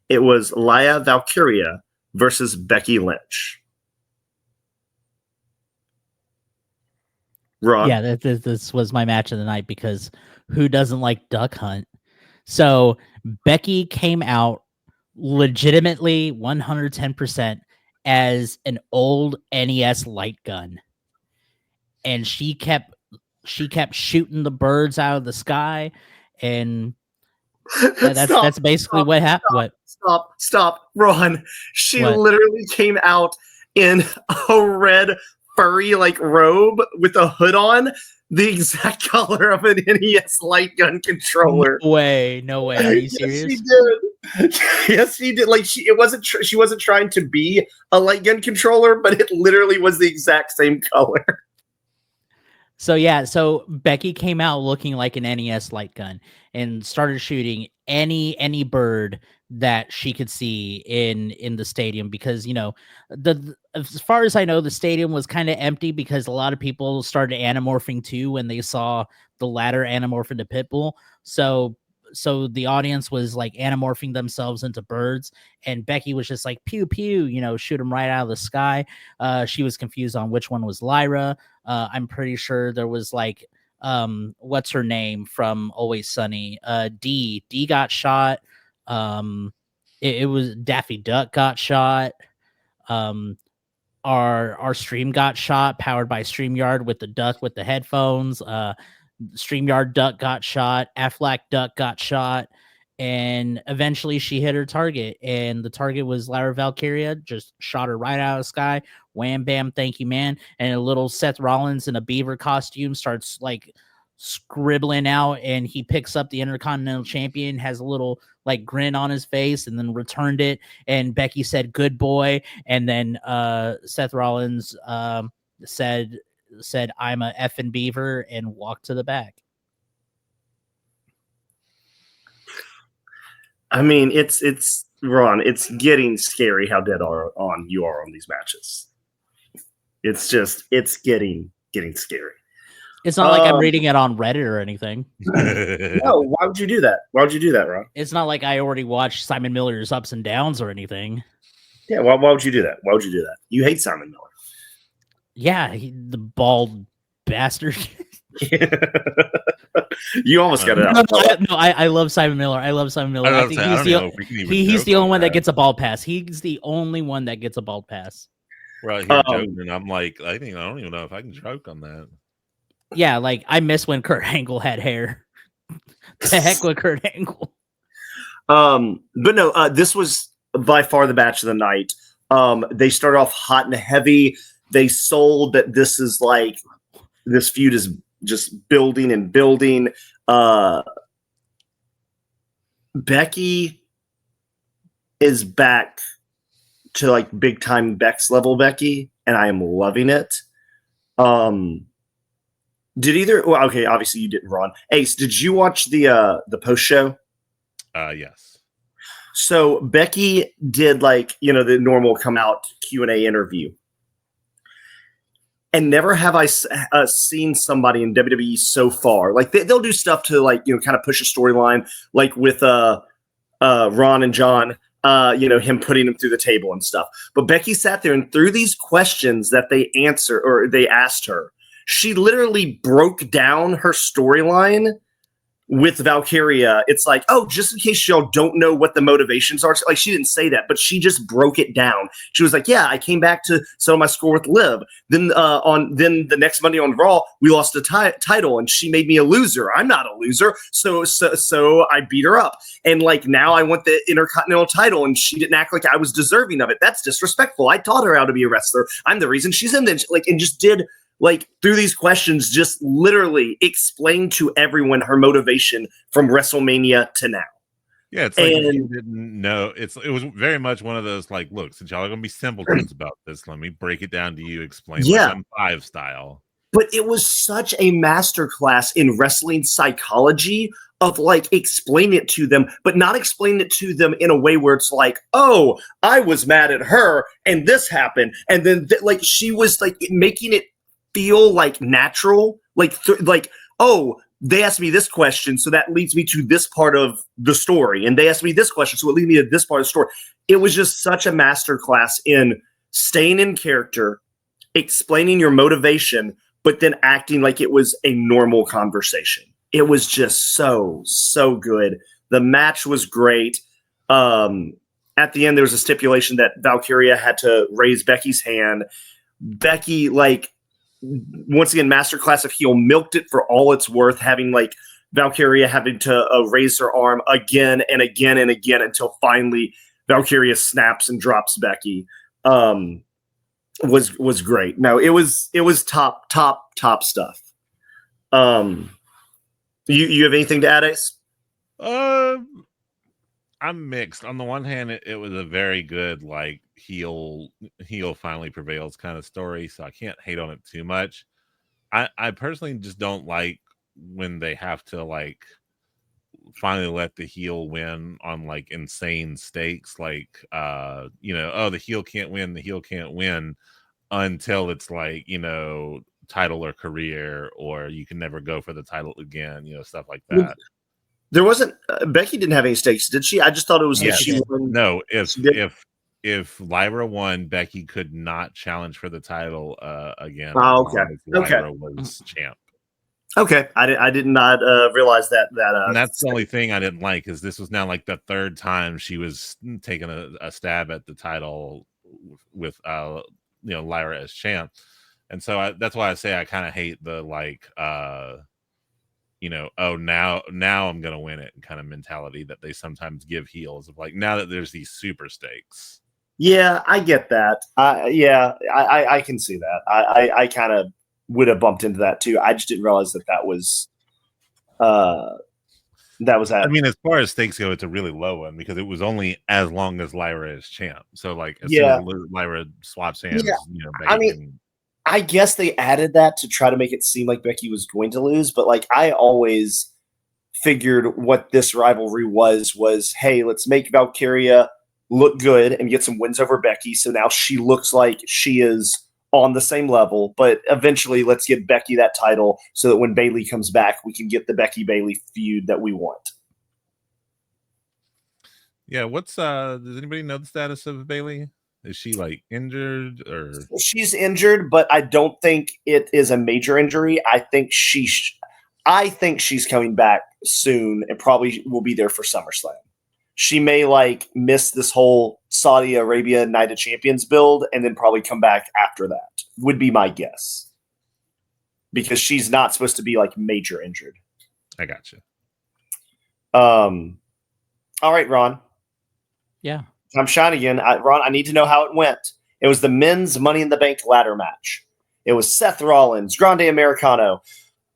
It was Laya Valkyria versus Becky Lynch. Ron? Yeah, this was my match of the night because who doesn't like Duck Hunt? So Becky came out legitimately 110% as an old NES light gun, and she kept shooting the birds out of the sky, and that's basically what happened. Stop, Ron. She literally came out in a red furry like robe with a hood on, the exact color of an NES light gun controller. No way. Are you serious? Yes, she did. Yes, she did. Like she wasn't trying to be a light gun controller, but it literally was the exact same color. So Becky came out looking like an NES light gun and started shooting any bird that she could see in the stadium, because as far as I know, the stadium was kind of empty because a lot of people started anamorphing too when they saw the latter anamorph into Pitbull. So the audience was like anamorphing themselves into birds, and Becky was just like pew pew, shoot them right out of the sky. She was confused on which one was Lyra. I'm pretty sure there was like what's her name from Always Sunny? D got shot. It was Daffy Duck got shot. Our stream got shot, powered by StreamYard with the duck with the headphones. StreamYard duck got shot. Aflac duck got shot, and eventually she hit her target, and the target was Lyra Valkyria. Just shot her right out of the sky. Wham bam, thank you, man. And a little Seth Rollins in a beaver costume starts like scribbling out, and he picks up the Intercontinental Champion, has a little like grin on his face, and then returned it, and Becky said good boy, and then Seth Rollins said I'm a effing beaver and walked to the back. I mean, it's Ron. It's getting scary how dead you are on these matches. It's getting scary. It's not like I'm reading it on Reddit or anything. No, why would you do that? Why would you do that, Ron? It's not like I already watched Simon Miller's ups and downs or anything. Yeah, why would you do that? Why would you do that? You hate Simon Miller. Yeah, the bald bastard. You almost got it out. I love Simon Miller. I love Simon Miller. I think he's the only one that gets a bald pass. He's the only one that gets a bald pass. Well, I hear joking, and I'm like, I don't even know if I can joke on that. Yeah, like I miss when Kurt Angle had hair. The heck with Kurt Angle. But no, this was by far the match of the night. They started off hot and heavy. They sold that this is like this feud is just building and building. Becky is back to like big time Bex level Becky, and I am loving it. Okay, obviously you didn't, Ron. Ace, did you watch the post show? Yes. So Becky did like, the normal come out Q&A interview. And never have I seen somebody in WWE so far. Like they'll do stuff to like, kind of push a storyline, like with Ron and John, him putting them through the table and stuff. But Becky sat there and through these questions that they asked her, she literally broke down her storyline with Valkyria. It's like, oh, just in case y'all don't know what the motivations are. Like, she didn't say that, but she just broke it down. She was like, yeah, I came back to settle my score with Liv. Then then the next Monday on Raw, we lost the title and she made me a loser. I'm not a loser. So I beat her up. And like, now I want the Intercontinental title and she didn't act like I was deserving of it. That's disrespectful. I taught her how to be a wrestler. I'm the reason she's in this. Like, and just did like through these questions, just literally explain to everyone her motivation from WrestleMania to now. Yeah, it's like if you didn't know. It was very much one of those like, look, since y'all are gonna be simpletons about this, let me break it down to you, explain like M5 style. But it was such a masterclass in wrestling psychology of like explain it to them, but not explain it to them in a way where it's like, oh, I was mad at her and this happened, and then like she was like making it feel like natural, like oh, they asked me this question, so that leads me to this part of the story, and they asked me this question, so it leads me to this part of the story. It was just such a masterclass in staying in character, explaining your motivation, but then acting like it was a normal conversation. It was just so good. The match was great. At the end, there was a stipulation that Valkyria had to raise Becky's hand. Becky, like, once again, masterclass of heel, milked it for all it's worth, having like Valkyria having to raise her arm again and again and again until finally Valkyria snaps and drops Becky. Was great. No, it was top stuff. You have anything to add, Ace? I'm mixed. On the one hand, it was a very good like heel finally prevails kind of story, so I can't hate on it too much. I personally just don't like when they have to like finally let the heel win on like insane stakes, like oh, the heel can't win until it's like, title or career, or you can never go for the title again, stuff like that. There wasn't Becky didn't have any stakes, did she? I just thought it was yes. she won. No, if Lyra won, Becky could not challenge for the title again. Oh, okay. Lyra was champ. Okay, I did not realize that. And that's the only thing I didn't like, is this was now like the third time she was taking a stab at the title with Lyra as champ, and so that's why I say I kind of hate the like oh, now I'm gonna win it kind of mentality that they sometimes give heels of like, now that there's these super stakes. Yeah, I get that. I can see that. I kind of would have bumped into that too. I just didn't realize that was that. I mean, as far as stakes go, it's a really low one because it was only as long as Lyra is champ. So like, as soon as Lyra swaps hands, I guess they added that to try to make it seem like Becky was going to lose, but like I always figured what this rivalry was, hey, let's make Valkyria look good and get some wins over Becky. So now she looks like she is on the same level, but eventually let's get Becky that title so that when Bayley comes back, we can get the Becky Bayley feud that we want. Yeah, what's does anybody know the status of Bayley? Is she like injured or? She's injured, but I don't think it is a major injury. I think she's coming back soon and probably will be there for SummerSlam. She may like miss this whole Saudi Arabia Night of Champions build and then probably come back after that, would be my guess. Because she's not supposed to be like major injured. I gotcha. All right, Ron. Yeah. I'm shine again. Ron, I need to know how it went. It was the men's Money in the Bank ladder match. It was Seth Rollins, Grande Americano,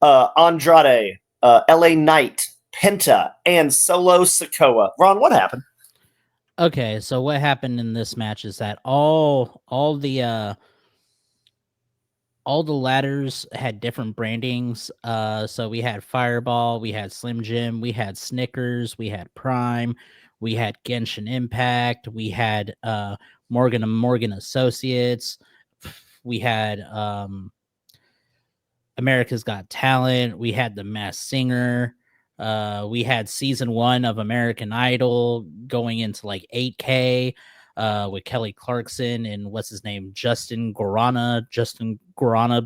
Andrade, LA Knight, Penta, and Solo Sikoa. Ron, what happened? Okay, so what happened in this match is that all the ladders had different brandings. So we had Fireball, we had Slim Jim, we had Snickers, we had Prime, we had Genshin Impact, we had Morgan & Morgan Associates, we had America's Got Talent, we had The Masked Singer, we had season 1 of American Idol going into like 8K. With Kelly Clarkson and what's his name, Justin Guarana.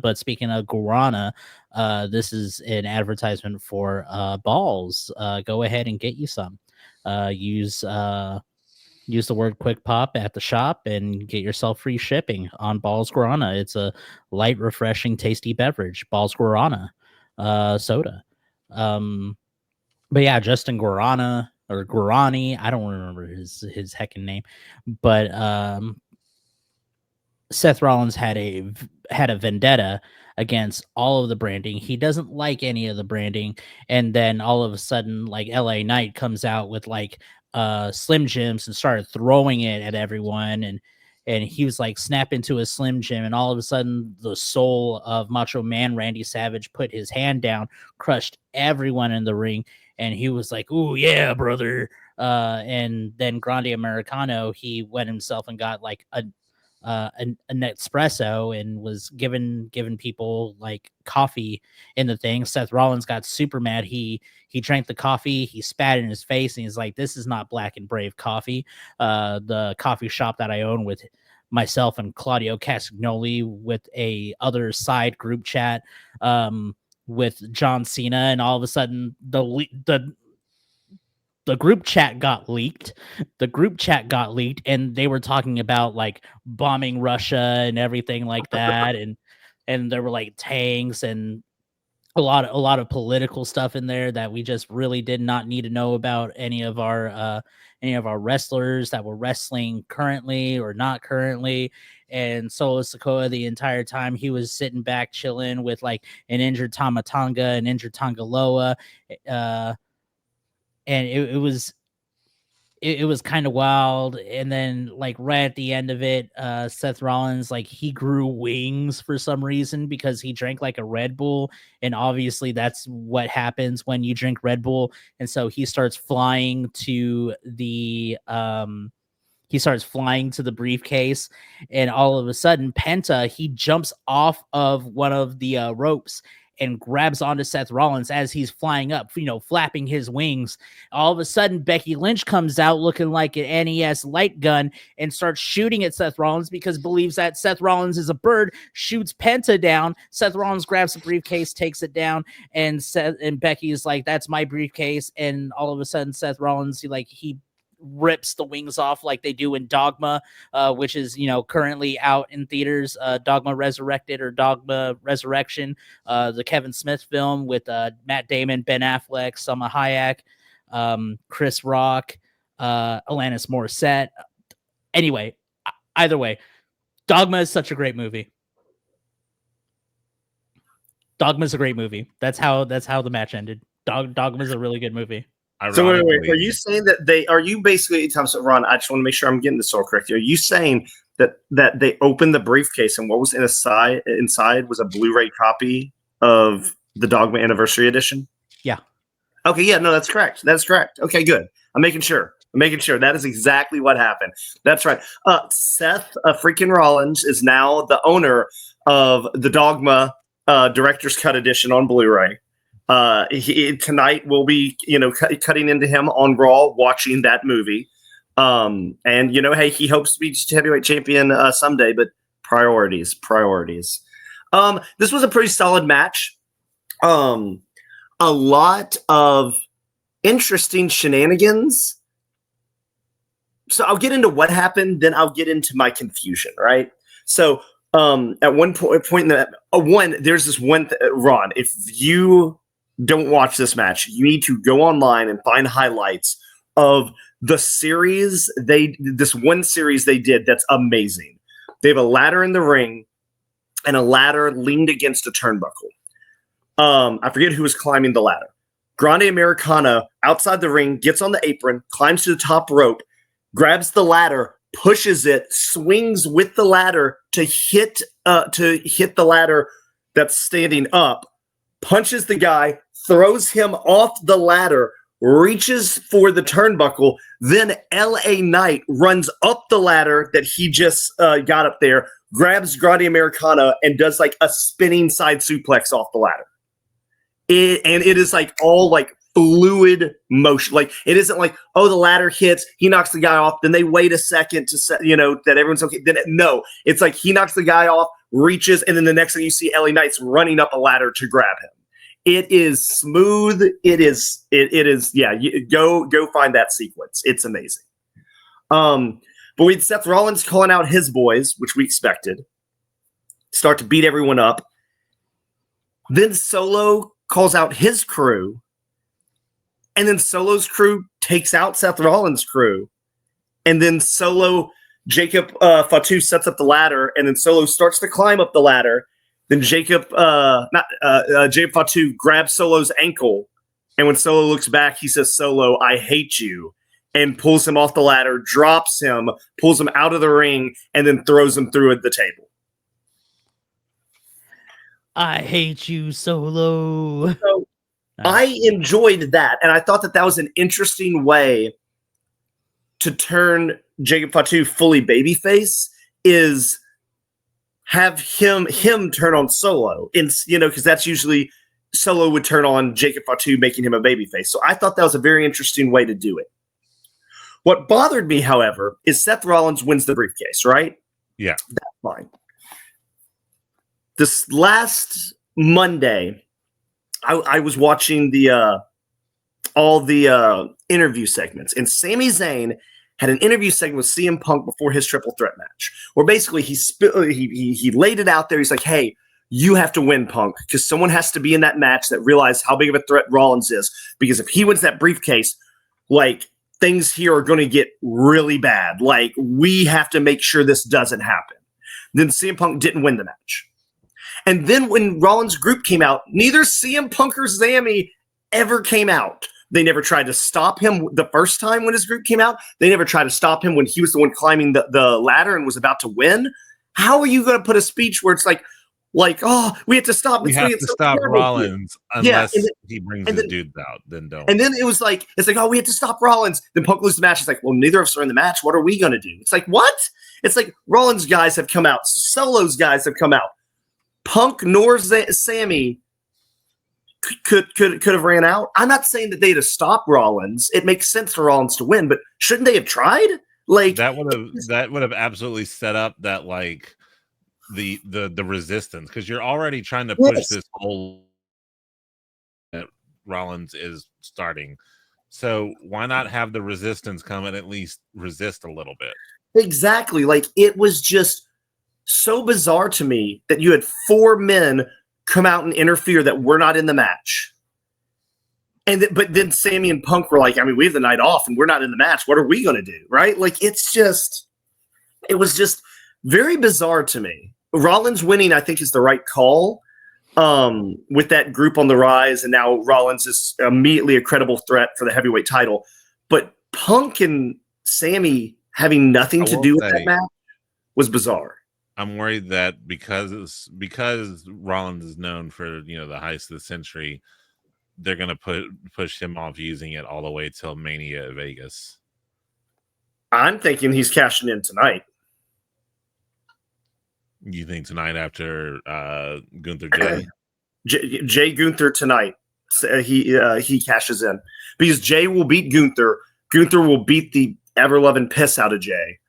But speaking of Guarana, this is an advertisement for balls. Go ahead and get you some. Use the word Quick Pop at the shop and get yourself free shipping on Balls Guarana. It's a light, refreshing, tasty beverage. Balls Guarana soda. But yeah, Justin Guarana or Guarani, I don't remember his heckin' name, but Seth Rollins had a vendetta against all of the branding. He doesn't like any of the branding, and then all of a sudden, like LA Knight comes out with like Slim Jims and started throwing it at everyone, and he was like snap into a Slim Jim, and all of a sudden the soul of Macho Man Randy Savage put his hand down, crushed everyone in the ring, and he was like, "Ooh yeah, brother." And then Grande Americano, he went himself and got like an espresso and was giving people like coffee in the thing. Seth Rollins got super mad. He drank the coffee, he spat in his face, and he's like, "This is not Black and Brave coffee." The coffee shop that I own with myself and Claudio Castagnoli with a other side group chat with John Cena, and all of a sudden the group chat got leaked. The group chat got leaked, and they were talking about like bombing Russia and everything like that, and there were like tanks and a lot of political stuff in there that we just really did not need to know about any of our wrestlers that were wrestling currently or not currently. And Solo Sikoa, the entire time he was sitting back chilling with like an injured Tama Tonga, an injured Tongaloa, and it was kind of wild. And then like right at the end of it, Seth Rollins, like he grew wings for some reason because he drank like a Red Bull, and obviously that's what happens when you drink Red Bull. And so he starts flying to the briefcase, and all of a sudden Penta, he jumps off of one of the ropes and grabs onto Seth Rollins as he's flying up, flapping his wings. All of a sudden, Becky Lynch comes out looking like an NES light gun and starts shooting at Seth Rollins because believes that Seth Rollins is a bird, shoots Penta down. Seth Rollins grabs the briefcase, takes it down, and Becky is like, "That's my briefcase." And all of a sudden, Seth Rollins, he rips the wings off like they do in Dogma, which is currently out in theaters. Dogma Resurrected or Dogma Resurrection, the Kevin Smith film with Matt Damon, Ben Affleck, Salma Hayek, Chris Rock, Alanis Morissette. Anyway, either way, Dogma is such a great movie. Dogma's a great movie. That's how the match ended. Dogma's a really good movie. So wait, are you saying that are you basically, Ron, I just want to make sure I'm getting this all correct. Are you saying that they opened the briefcase and what was inside was a Blu-ray copy of the Dogma Anniversary Edition? Yeah. Okay, yeah, no, that's correct. That's correct. Okay, good. I'm making sure. That is exactly what happened. That's right. Seth freaking Rollins is now the owner of the Dogma Director's Cut Edition on Blu-ray. Tonight we'll be, cutting into him on Raw, watching that movie. And hey, he hopes to be heavyweight champion someday, but priorities. This was a pretty solid match. A lot of interesting shenanigans. So I'll get into what happened, then I'll get into my confusion, right? So at one point in that there's this one Ron, if you don't watch this match, you need to go online and find highlights of the series this one series they did that's amazing. They have a ladder in the ring and a ladder leaned against a turnbuckle. I forget who was climbing the ladder. Grande Americana outside the ring, gets on the apron, climbs to the top rope, grabs the ladder, pushes it, swings with the ladder to hit the ladder that's standing up, punches the guy, throws him off the ladder, reaches for the turnbuckle, then LA Knight runs up the ladder that he just got up there, grabs Grande Americana, and does like a spinning side suplex off the ladder. It is like all like fluid motion. Like it isn't like, oh, the ladder hits, he knocks the guy off, then they wait a second to set, that everyone's okay. No, it's like he knocks the guy off, reaches, and then the next thing you see, LA Knight's running up a ladder to grab him. It is smooth. It is. Yeah. Go find that sequence. It's amazing. But we had Seth Rollins calling out his boys, which we expected, start to beat everyone up. Then Solo calls out his crew, and then Solo's crew takes out Seth Rollins' crew, and then Jacob Fatu sets up the ladder, and then Solo starts to climb up the ladder. Then Jacob Fatu grabs Solo's ankle, and when Solo looks back, he says, "Solo, I hate you," and pulls him off the ladder, drops him, pulls him out of the ring, and then throws him through at the table. I hate you, Solo. So I enjoyed that, and I thought that was an interesting way to turn Jacob Fatu fully babyface, is have him turn on Solo, because that's usually Solo would turn on Jacob Fatu, making him a babyface. So I thought that was a very interesting way to do it. What bothered me, however, is Seth Rollins wins the briefcase, right? Yeah. That's fine. This last Monday, I was watching all the interview segments, and Sami Zayn had an interview segment with CM Punk before his triple threat match, where basically he laid it out there. He's like, "Hey, you have to win, Punk, because someone has to be in that match that realizes how big of a threat Rollins is. Because if he wins that briefcase, like things here are going to get really bad. Like we have to make sure this doesn't happen." Then CM Punk didn't win the match. And then when Rollins' group came out, neither CM Punk or Sami ever came out. They never tried to stop him the first time when his group came out. They never tried to stop him when he was the one climbing the ladder and was about to win. How are you going to put a speech where it's like, oh, we have to stop. We have to stop Rollins unless he brings his dudes out. Then don't. And then it's like, oh, we have to stop Rollins. Then Punk loses the match. It's like, well, neither of us are in the match. What are we going to do? It's like, what? It's like Rollins' guys have come out. Solo's guys have come out. Punk nor Sami could have ran out. I'm not saying that they'd have stopped Rollins. It makes sense for Rollins to win, but shouldn't they have tried? Like that would have absolutely set up that like the resistance, because you're already trying to push this whole that Rollins is starting. So why not have the resistance come and at least resist a little bit? Exactly. Like it was just so bizarre to me that you had 4 men come out and interfere that were not in the match. But then Sami and Punk were like, I mean, we have the night off and we're not in the match. What are we going to do? Right? Like it was just very bizarre to me. Rollins winning, I think, is the right call with that group on the rise. And now Rollins is immediately a credible threat for the heavyweight title. But Punk and Sami having nothing to do with that match was bizarre. I'm worried that because Rollins is known for the heist of the century, they're gonna push him off using it all the way till Mania at Vegas. I'm thinking he's cashing in tonight. You think tonight after Gunther Jay? Jay Gunther tonight. He cashes in because Jay will beat Gunther. Gunther will beat the ever-loving piss out of Jay,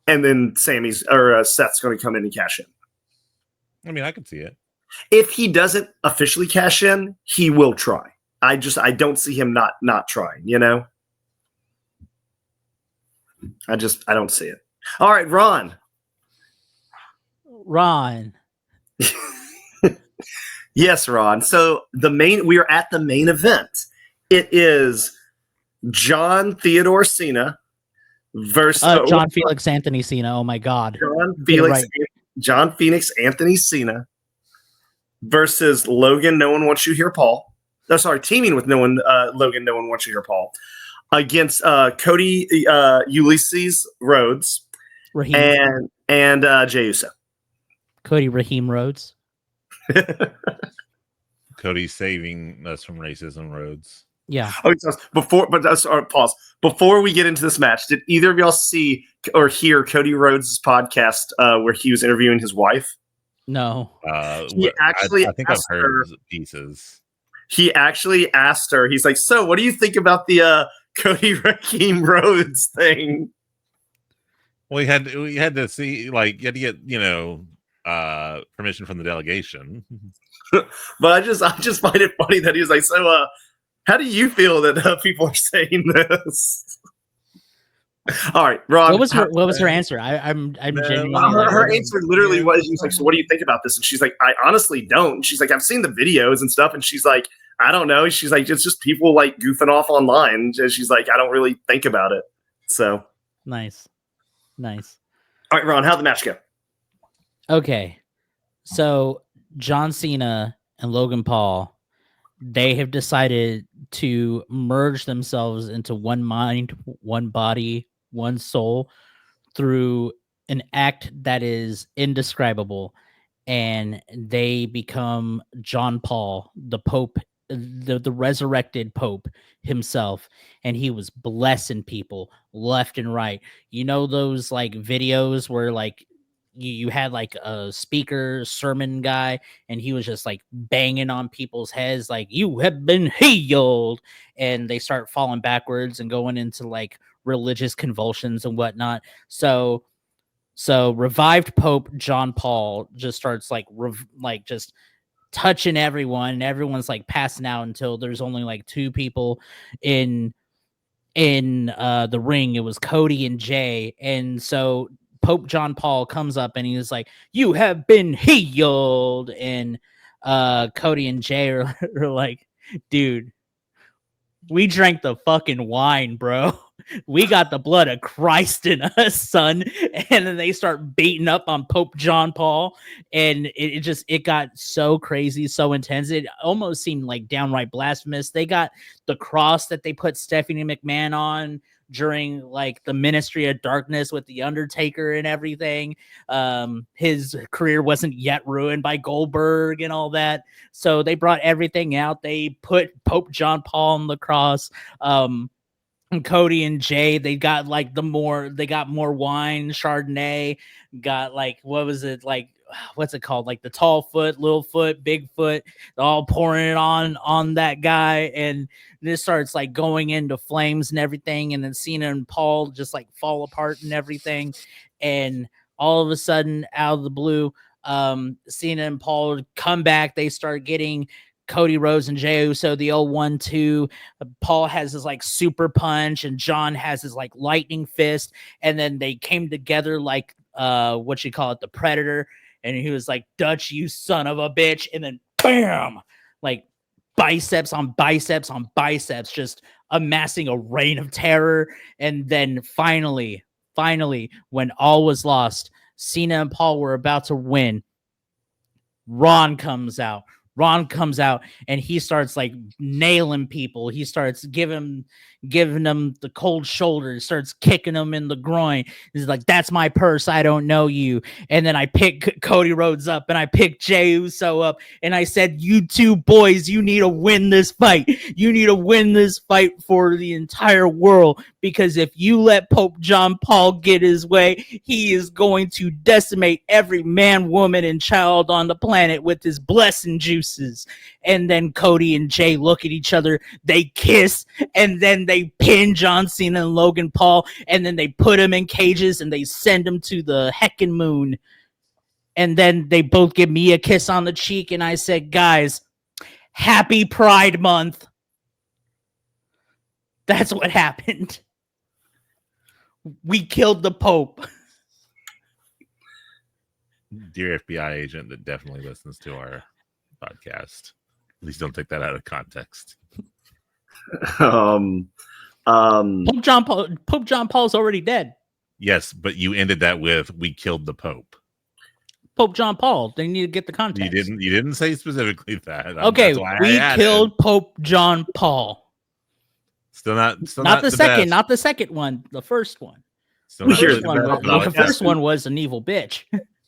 and then Seth's going to come in and cash in. I mean, I can see it. If he doesn't officially cash in, he will try. I don't see him not trying. You know, I don't see it. All right, Ron. Yes, Ron. So we are at the main event. It is John Theodore Cena versus John Felix Anthony Cena. Oh my God. John Phoenix Anthony Cena versus Logan. No One Wants You Here, Paul. No, sorry, teaming with Logan. No One Wants You Here, Paul. Against Cody Ulysses Rhodes Raheem. and Jey Uso. Cody Raheem Rhodes. Cody saving us from racism, Rhodes. Yeah. Pause. Before we get into this match, did either of y'all see or hear Cody Rhodes' podcast where he was interviewing his wife? No. He actually I think I've heard pieces. He actually asked her, he's like, so what do you think about the Cody Raheem Rhodes thing? Well, we had to see, like, you had to get, permission from the delegation. But I just find it funny that he was like, so how do you feel that people are saying this? All right, Ron. What was her answer? I'm genuinely. Her answer literally was, he was like, so what do you think about this? And she's like, I honestly don't. And she's like, I've seen the videos and stuff. And she's like, I don't know. She's like, it's just people like goofing off online. And she's like, I don't really think about it. So nice. All right, Ron, how'd the match go? Okay, so John Cena and Logan Paul, they have decided to merge themselves into one mind, one body, one soul through an act that is indescribable. And they become John Paul, the Pope, the resurrected Pope himself. And he was blessing people left and right. You know, those like videos where like you had like a speaker sermon guy and he was just like banging on people's heads like, you have been healed, and they start falling backwards and going into like religious convulsions and whatnot. So revived Pope John Paul just starts like just touching everyone, and everyone's like passing out until there's only like two people in the ring. It was Cody and Jay. And so Pope John Paul comes up and he's like, you have been healed. And Cody and Jay are like, dude, we drank the fucking wine, bro. We got the blood of Christ in us, son. And then they start beating up on Pope John Paul. And it got so crazy, so intense. It almost seemed like downright blasphemous. They got the cross that they put Stephanie McMahon on during like the Ministry of Darkness with the Undertaker and everything. His career wasn't yet ruined by Goldberg and all that. So they brought everything out. They put Pope John Paul on the cross. And Cody and Jay, they got like more wine, Chardonnay, got like, what was it? Like, what's it called? Like the tall foot, little foot, big foot, all pouring it on that guy. And this starts like going into flames and everything. And then Cena and Paul just like fall apart and everything. And all of a sudden, out of the blue, Cena and Paul come back. They start getting Cody Rhodes and Jey Uso, the old 1-2. Paul has his like super punch, and John has his like lightning fist. And then they came together like the Predator. And he was like, Dutch, you son of a bitch. And then bam, like biceps on biceps on biceps, just amassing a reign of terror. And then finally, when all was lost, Cena and Paul were about to win. Ron comes out. Ron comes out and he starts like nailing people. He starts giving them the cold shoulder, starts kicking them in the groin. He's like, "That's my purse. I don't know you." And then I pick Cody Rhodes up and I pick Jey Uso up and I said, "You two boys, you need to win this fight. You need to win this fight for the entire world, because if you let Pope John Paul get his way, he is going to decimate every man, woman, and child on the planet with his blessing juices." And then Cody and Jay look at each other, they kiss, and then they pin John Cena and Logan Paul, and then they put him in cages and they send him to the heckin' moon. And then they both give me a kiss on the cheek, and I said, "Guys, happy Pride Month." That's what happened. We killed the Pope. Dear FBI agent that definitely listens to our podcast, please don't take that out of context. Pope John Paul's already dead. Yes, but you ended that with "we killed the Pope." Pope John Paul. They need to get the context. You didn't say specifically that. Okay, we killed Pope John Paul. Still not the second, not the second one, the first one. The first one was an evil bitch.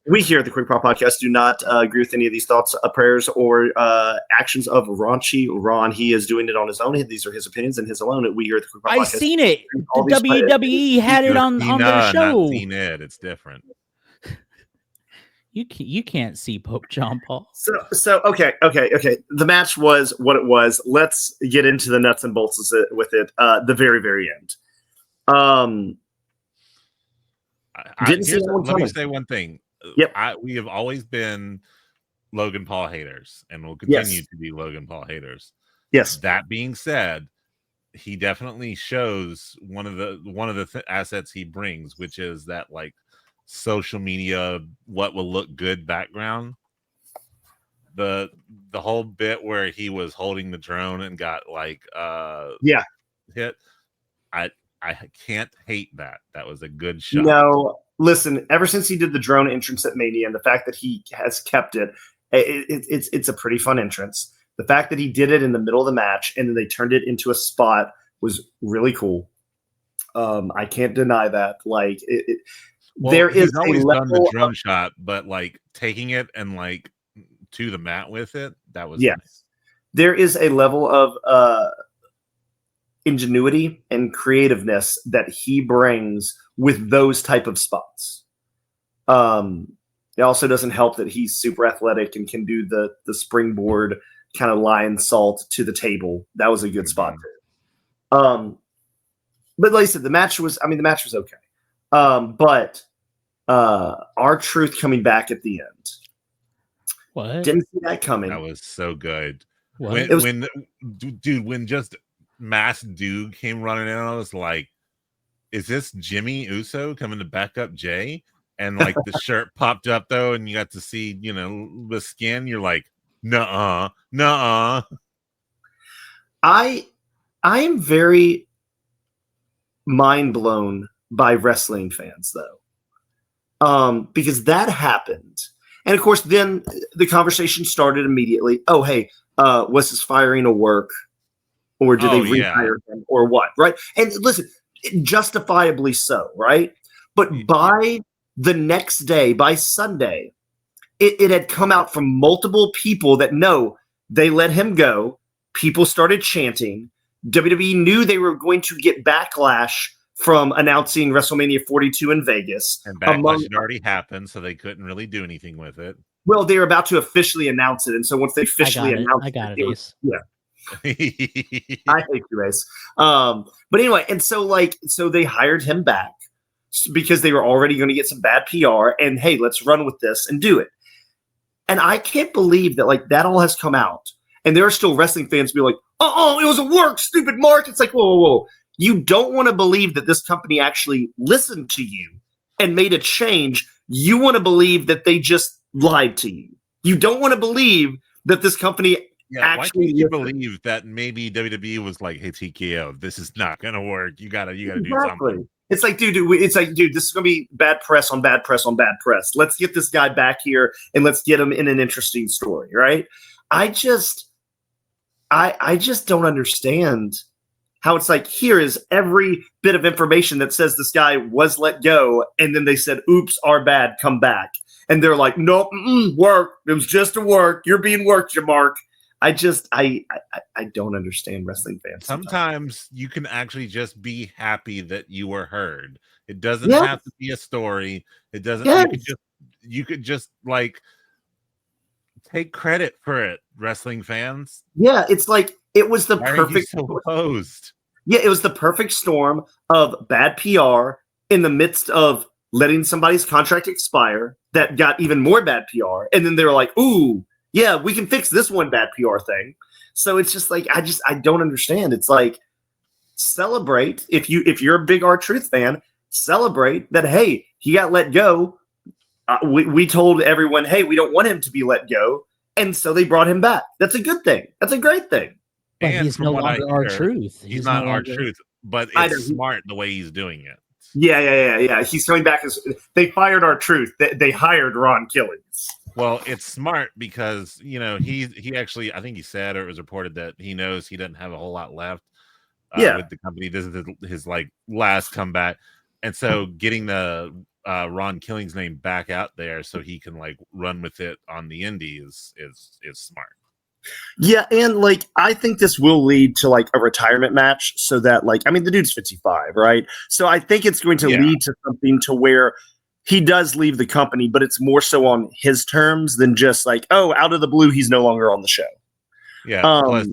We here at the Quick Pop Podcast do not agree with any of these thoughts, prayers, or actions of Raunchy Ron. He is doing it on his own. These are his opinions and his alone. We here at the Quick Pop Podcast. I've seen it. The WWE had it on their show. Not seen it. It's different. You can't see Pope John Paul. So okay. The match was what it was. Let's get into the nuts and bolts with it. The very, very end. Let me say one thing. Yep. We have always been Logan Paul haters, and will continue to be Logan Paul haters. Yes. That being said, he definitely shows one of the assets he brings, which is that like social media, what will look good background. The whole bit where he was holding the drone and got like hit. I can't hate that. That was a good shot. No, listen, ever since he did the drone entrance at Mania, and the fact that he has kept it's a pretty fun entrance. The fact that he did it in the middle of the match and then they turned it into a spot was really cool. I can't deny that. Like there is always a done the level drone shot, but like taking it and like to the mat with it, that was nice. There is a level of ingenuity and creativeness that he brings with those type of spots. It also doesn't help that he's super athletic and can do the springboard kind of lion salt to the table. That was a good spot too. But like I said, the match was okay. But R-Truth coming back at the end. What? Didn't see that coming. That was so good. What? When just Mass Dude came running in, I was like, is this Jimmy Uso coming to back up Jay? And like the shirt popped up though, and you got to see, the skin. You're like, nuh-uh. I am very mind blown by wrestling fans though. Because that happened. And of course, then the conversation started immediately. Oh, hey, was his firing a work? Or did they rehire him or what? Right. And listen, justifiably so. Right. But by the next day, by Sunday, it had come out from multiple people that no, they let him go. People started chanting. WWE knew they were going to get backlash from announcing WrestleMania 42 in Vegas. And backlash had already happened, so they couldn't really do anything with it. Well, they were about to officially announce it. And so once they officially announced it was, yeah. I hate you, Ace. But anyway, and so they hired him back because they were already going to get some bad PR. And hey, let's run with this and do it. And I can't believe that that all has come out. And there are still wrestling fans be like, oh, it was a work, stupid Mark. It's like, whoa. You don't want to believe that this company actually listened to you and made a change. You want to believe that they just lied to you. You don't want to believe that this company actually. Why can't you believe that maybe WWE was like, hey, TKO, this is not going to work. You gotta do something. It's like, dude, this is going to be bad press on bad press on bad press. Let's get this guy back here and let's get him in an interesting story, right? I just don't understand how it's like, here is every bit of information that says this guy was let go, and then they said, oops, our bad, come back. And they're like, nope, work. It was just a work. You're being worked, Mark. I don't understand wrestling fans. Sometimes you can actually just be happy that you were heard. It doesn't have to be a story. It doesn't. You could just like take credit for it, wrestling fans. Yeah, it's like it was the Why perfect. Are you so closed? Yeah, it was the perfect storm of bad PR in the midst of letting somebody's contract expire that got even more bad PR, and then they were like, "Ooh, yeah, we can fix this one bad PR thing." So it's just like I don't understand. It's like celebrate if you're a big R-Truth fan, celebrate that. Hey, he got let go. We told everyone, hey, we don't want him to be let go, and so they brought him back. That's a good thing. That's a great thing. But And he's no longer R-Truth. He's not R-Truth, but it's smart the way he's doing it. Yeah. He's coming back as they fired R-Truth. They hired Ron Killings. Well, it's smart because he actually, I think he said, or it was reported that he knows he doesn't have a whole lot left with the company. This is his like last comeback, and so getting the Ron Killings name back out there so he can like run with it on the indies is smart. Yeah, and like I think this will lead to like a retirement match, so that like the dude's 55, right? So I think it's going to lead to something to where he does leave the company, but it's more so on his terms than just like, oh, out of the blue, he's no longer on the show. Yeah. Plus,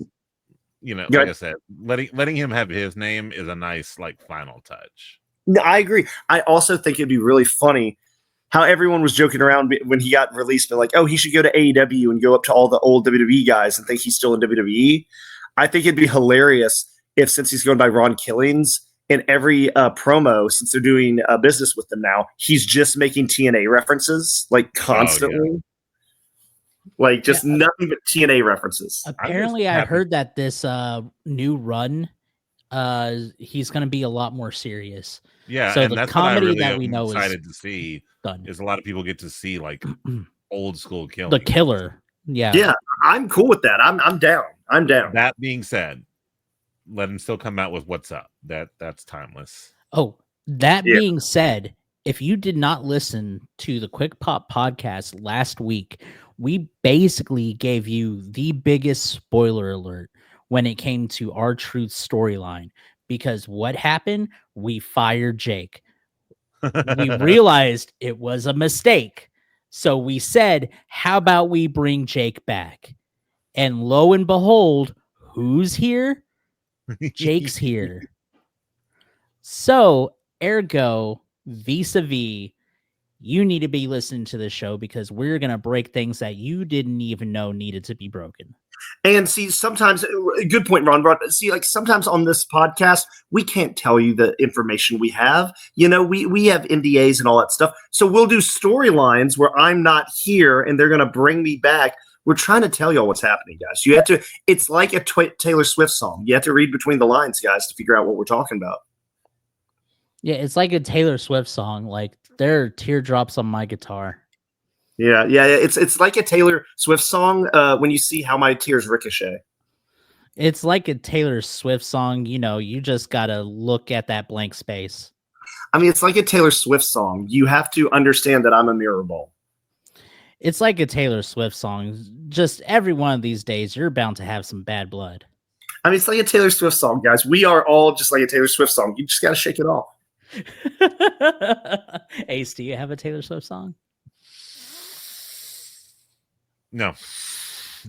like I said, letting him have his name is a nice like final touch. No, I agree. I also think it'd be really funny how everyone was joking around when he got released, but like, oh, he should go to AEW and go up to all the old WWE guys and think he's still in WWE. I think it'd be hilarious if, since he's going by Ron Killings, in every promo, since they're doing business with them now, he's just making TNA references like constantly. Like just nothing but TNA references. Apparently, I heard that this new run, he's going to be a lot more serious. Yeah, so and the that's comedy what I really that we know excited to see done. Is a lot of people get to see like old school Killings. The killer. Yeah, I'm cool with that. I'm down. I'm down. That being said, let him still come out with what's up. That's timeless. Oh, that being said, if you did not listen to the Quick Pop podcast last week, we basically gave you the biggest spoiler alert when it came to R-Truth storyline. Because what happened? We fired Jake. We realized it was a mistake. So we said, how about we bring Jake back? And lo and behold, who's here? Jake's here. So, ergo, vis-a-vis, you need to be listening to the show because we're going to break things that you didn't even know needed to be broken. And see, sometimes, good point, Ron. See, like sometimes on this podcast, we can't tell you the information we have. We have NDAs and all that stuff. So we'll do storylines where I'm not here and they're going to bring me back. We're trying to tell y'all what's happening, guys. You have to, it's like a Taylor Swift song. You have to read between the lines, guys, to figure out what we're talking about. Yeah, it's like a Taylor Swift song. Like there are teardrops on my guitar. Yeah. It's like a Taylor Swift song when you see How My Tears Ricochet. It's like a Taylor Swift song. You just got to look at that blank space. It's like a Taylor Swift song. You have to understand that I'm a mirror ball. It's like a Taylor Swift song. Just every one of these days, you're bound to have some bad blood. It's like a Taylor Swift song, guys. We are all just like a Taylor Swift song. You just got to shake it off. Ace, do you have a Taylor Swift song? No,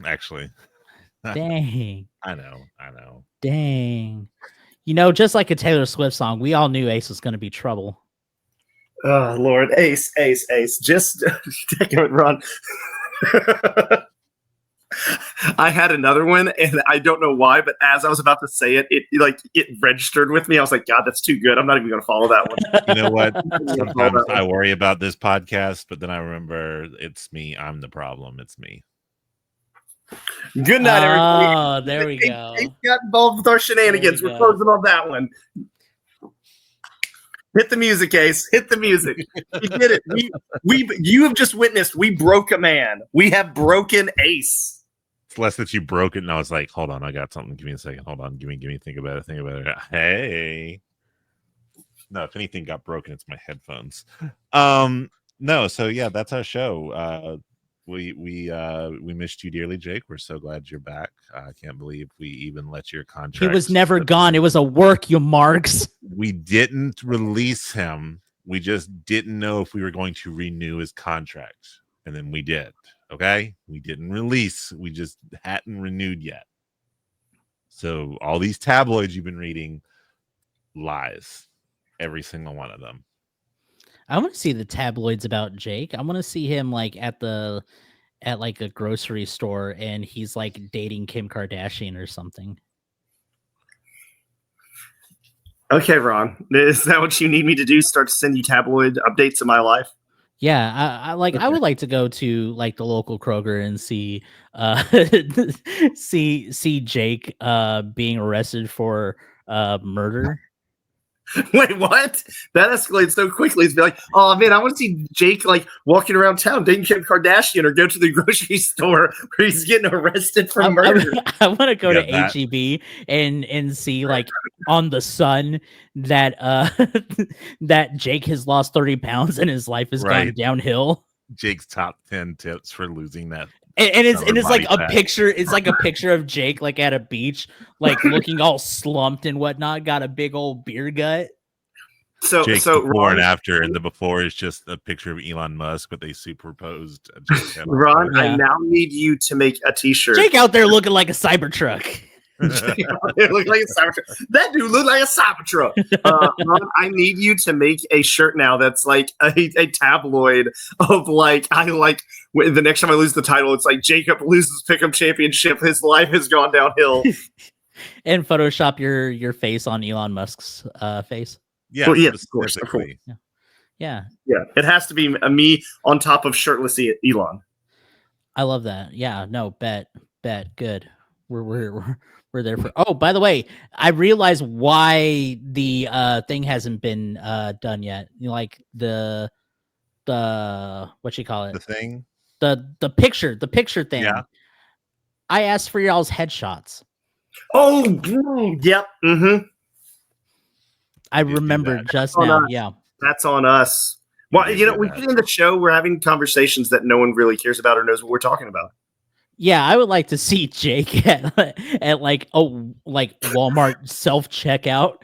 actually. Dang. I know. Dang. Just like a Taylor Swift song, we all knew Ace was going to be trouble. Oh, Lord. Ace. Just take it, Ron. I had another one, and I don't know why, but as I was about to say it, it registered with me. I was like, God, that's too good. I'm not even going to follow that one. You know what? Sometimes I worry about this podcast, but then I remember it's me. I'm the problem. It's me. Good night, everybody. Oh, there we go. Ace got involved with our shenanigans. We're closing on that one. Hit the music, Ace. Hit the music. You did it. You have just witnessed. We broke a man. We have broken Ace. less that you broke it, and I was like, hold on, I got something. Give me a second. Hold on. Give me. Think about it. Hey. No, if anything got broken, it's my headphones. No, so yeah, that's our show. We missed you dearly, Jake. We're so glad you're back. I can't believe we even let your contract. He was never gone. It was a work, you marks. We didn't release him. We just didn't know if we were going to renew his contract, and then we did. Okay, we didn't release. We just hadn't renewed yet. So all these tabloids you've been reading, lies, every single one of them. I want to see the tabloids about Jake. I want to see him like at like a grocery store and he's like dating Kim Kardashian or something. Okay, Ron, is that what you need me to do? Start to send you tabloid updates of my life? Yeah, I like. Okay. I would like to go to like the local Kroger and see, see Jake being arrested for murder. Wait, what? That escalates so quickly. It's be like, oh man, I want to see Jake like walking around town dating Kim Kardashian, or go to the grocery store where he's getting arrested for murder. I want to go to HEB and see like on the Sun that that Jake has lost 30 pounds and his life has gone downhill. Jake's top 10 tips for losing that. And it's like a picture. It's like a picture of Jake like at a beach, like looking all slumped and whatnot. Got a big old beer gut. So before Ron, and after, and the before is just a picture of Elon Musk, but they superposed. Ron, I now need you to make a T-shirt. Jake out there looking like a Cybertruck. Look like a Cybertruck. That dude looked like a Cybertruck. Ron, I need you to make a shirt now that's like a tabloid of like the next time I lose the title, it's like Jacob loses Pick'em Championship. His life has gone downhill. And Photoshop your face on Elon Musk's face. Yeah, well, yeah, of course. Yeah. It has to be me on top of shirtless Elon. I love that. Yeah. No, bet. Good. We're there for. Oh, by the way, I realized why the thing hasn't been done yet. You know, like the what you call it? The thing. The picture thing. Yeah. I asked for y'all's headshots. Oh, yep. Mm-hmm. I remember just now. Yeah. That's on us. Well, you know, we get in the show, we're having conversations that no one really cares about or knows what we're talking about. Yeah, I would like to see Jake at like Walmart self checkout,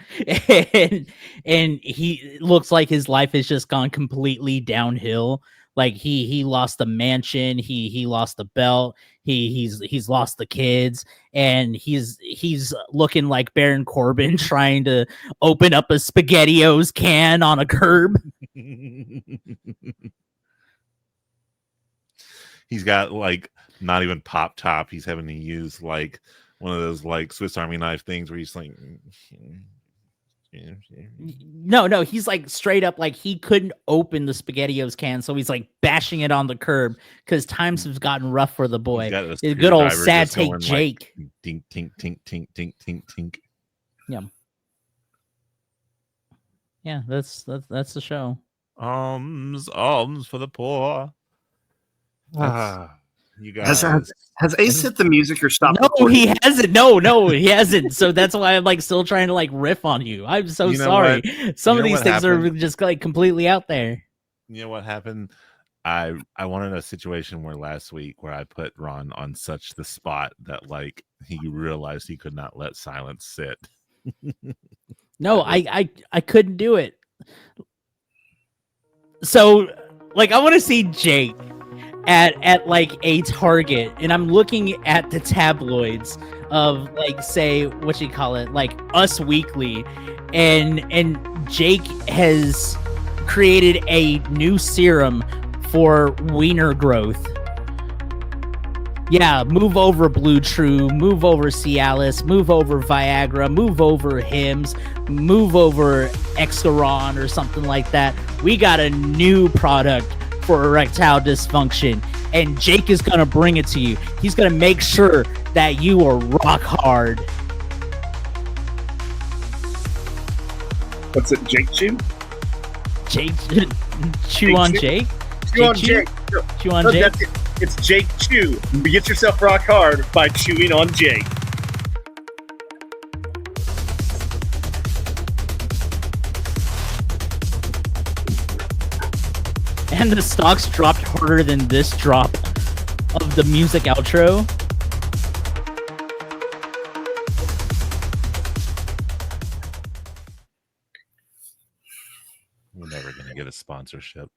and he looks like his life has just gone completely downhill. Like he lost the mansion, he lost the belt, he's lost the kids, and he's looking like Baron Corbin trying to open up a SpaghettiOs can on a curb. He's got like not even pop top. He's having to use like one of those like Swiss Army knife things where he's like, no, he's like straight up like he couldn't open the SpaghettiOs can, so he's like bashing it on the curb because times have gotten rough for the boy. Good old sad take Jake. Like, tink tink tink tink tink tink tink. Yeah, that's the show. Alms for the poor. You guys. Has Ace hit the music or stopped? No, recording? he hasn't. No, he hasn't. So that's why I'm like still trying to like riff on you. I'm so sorry. Some of these things are just like completely out there. You know what happened? I wanted a situation where last week where I put Ron on such the spot that like he realized he could not let silence sit. No, I couldn't do it. So like I want to see Jake at like a Target, and I'm looking at the tabloids of like, say, what you call it, like Us Weekly, and Jake has created a new serum for wiener growth. Yeah, move over Blue True, move over Cialis, move over Viagra, move over Hims, move over Excaron or something like that. We got a new product for erectile dysfunction, and Jake is gonna bring it to you. He's gonna make sure that you are rock hard. What's it, Jake Chew? Jake chew on Jake? Chew on Jake. Chew on Jake? It's Jake Chew. Get yourself rock hard by chewing on Jake. And the stocks dropped harder than this drop of the music outro. We're never going to get a sponsorship.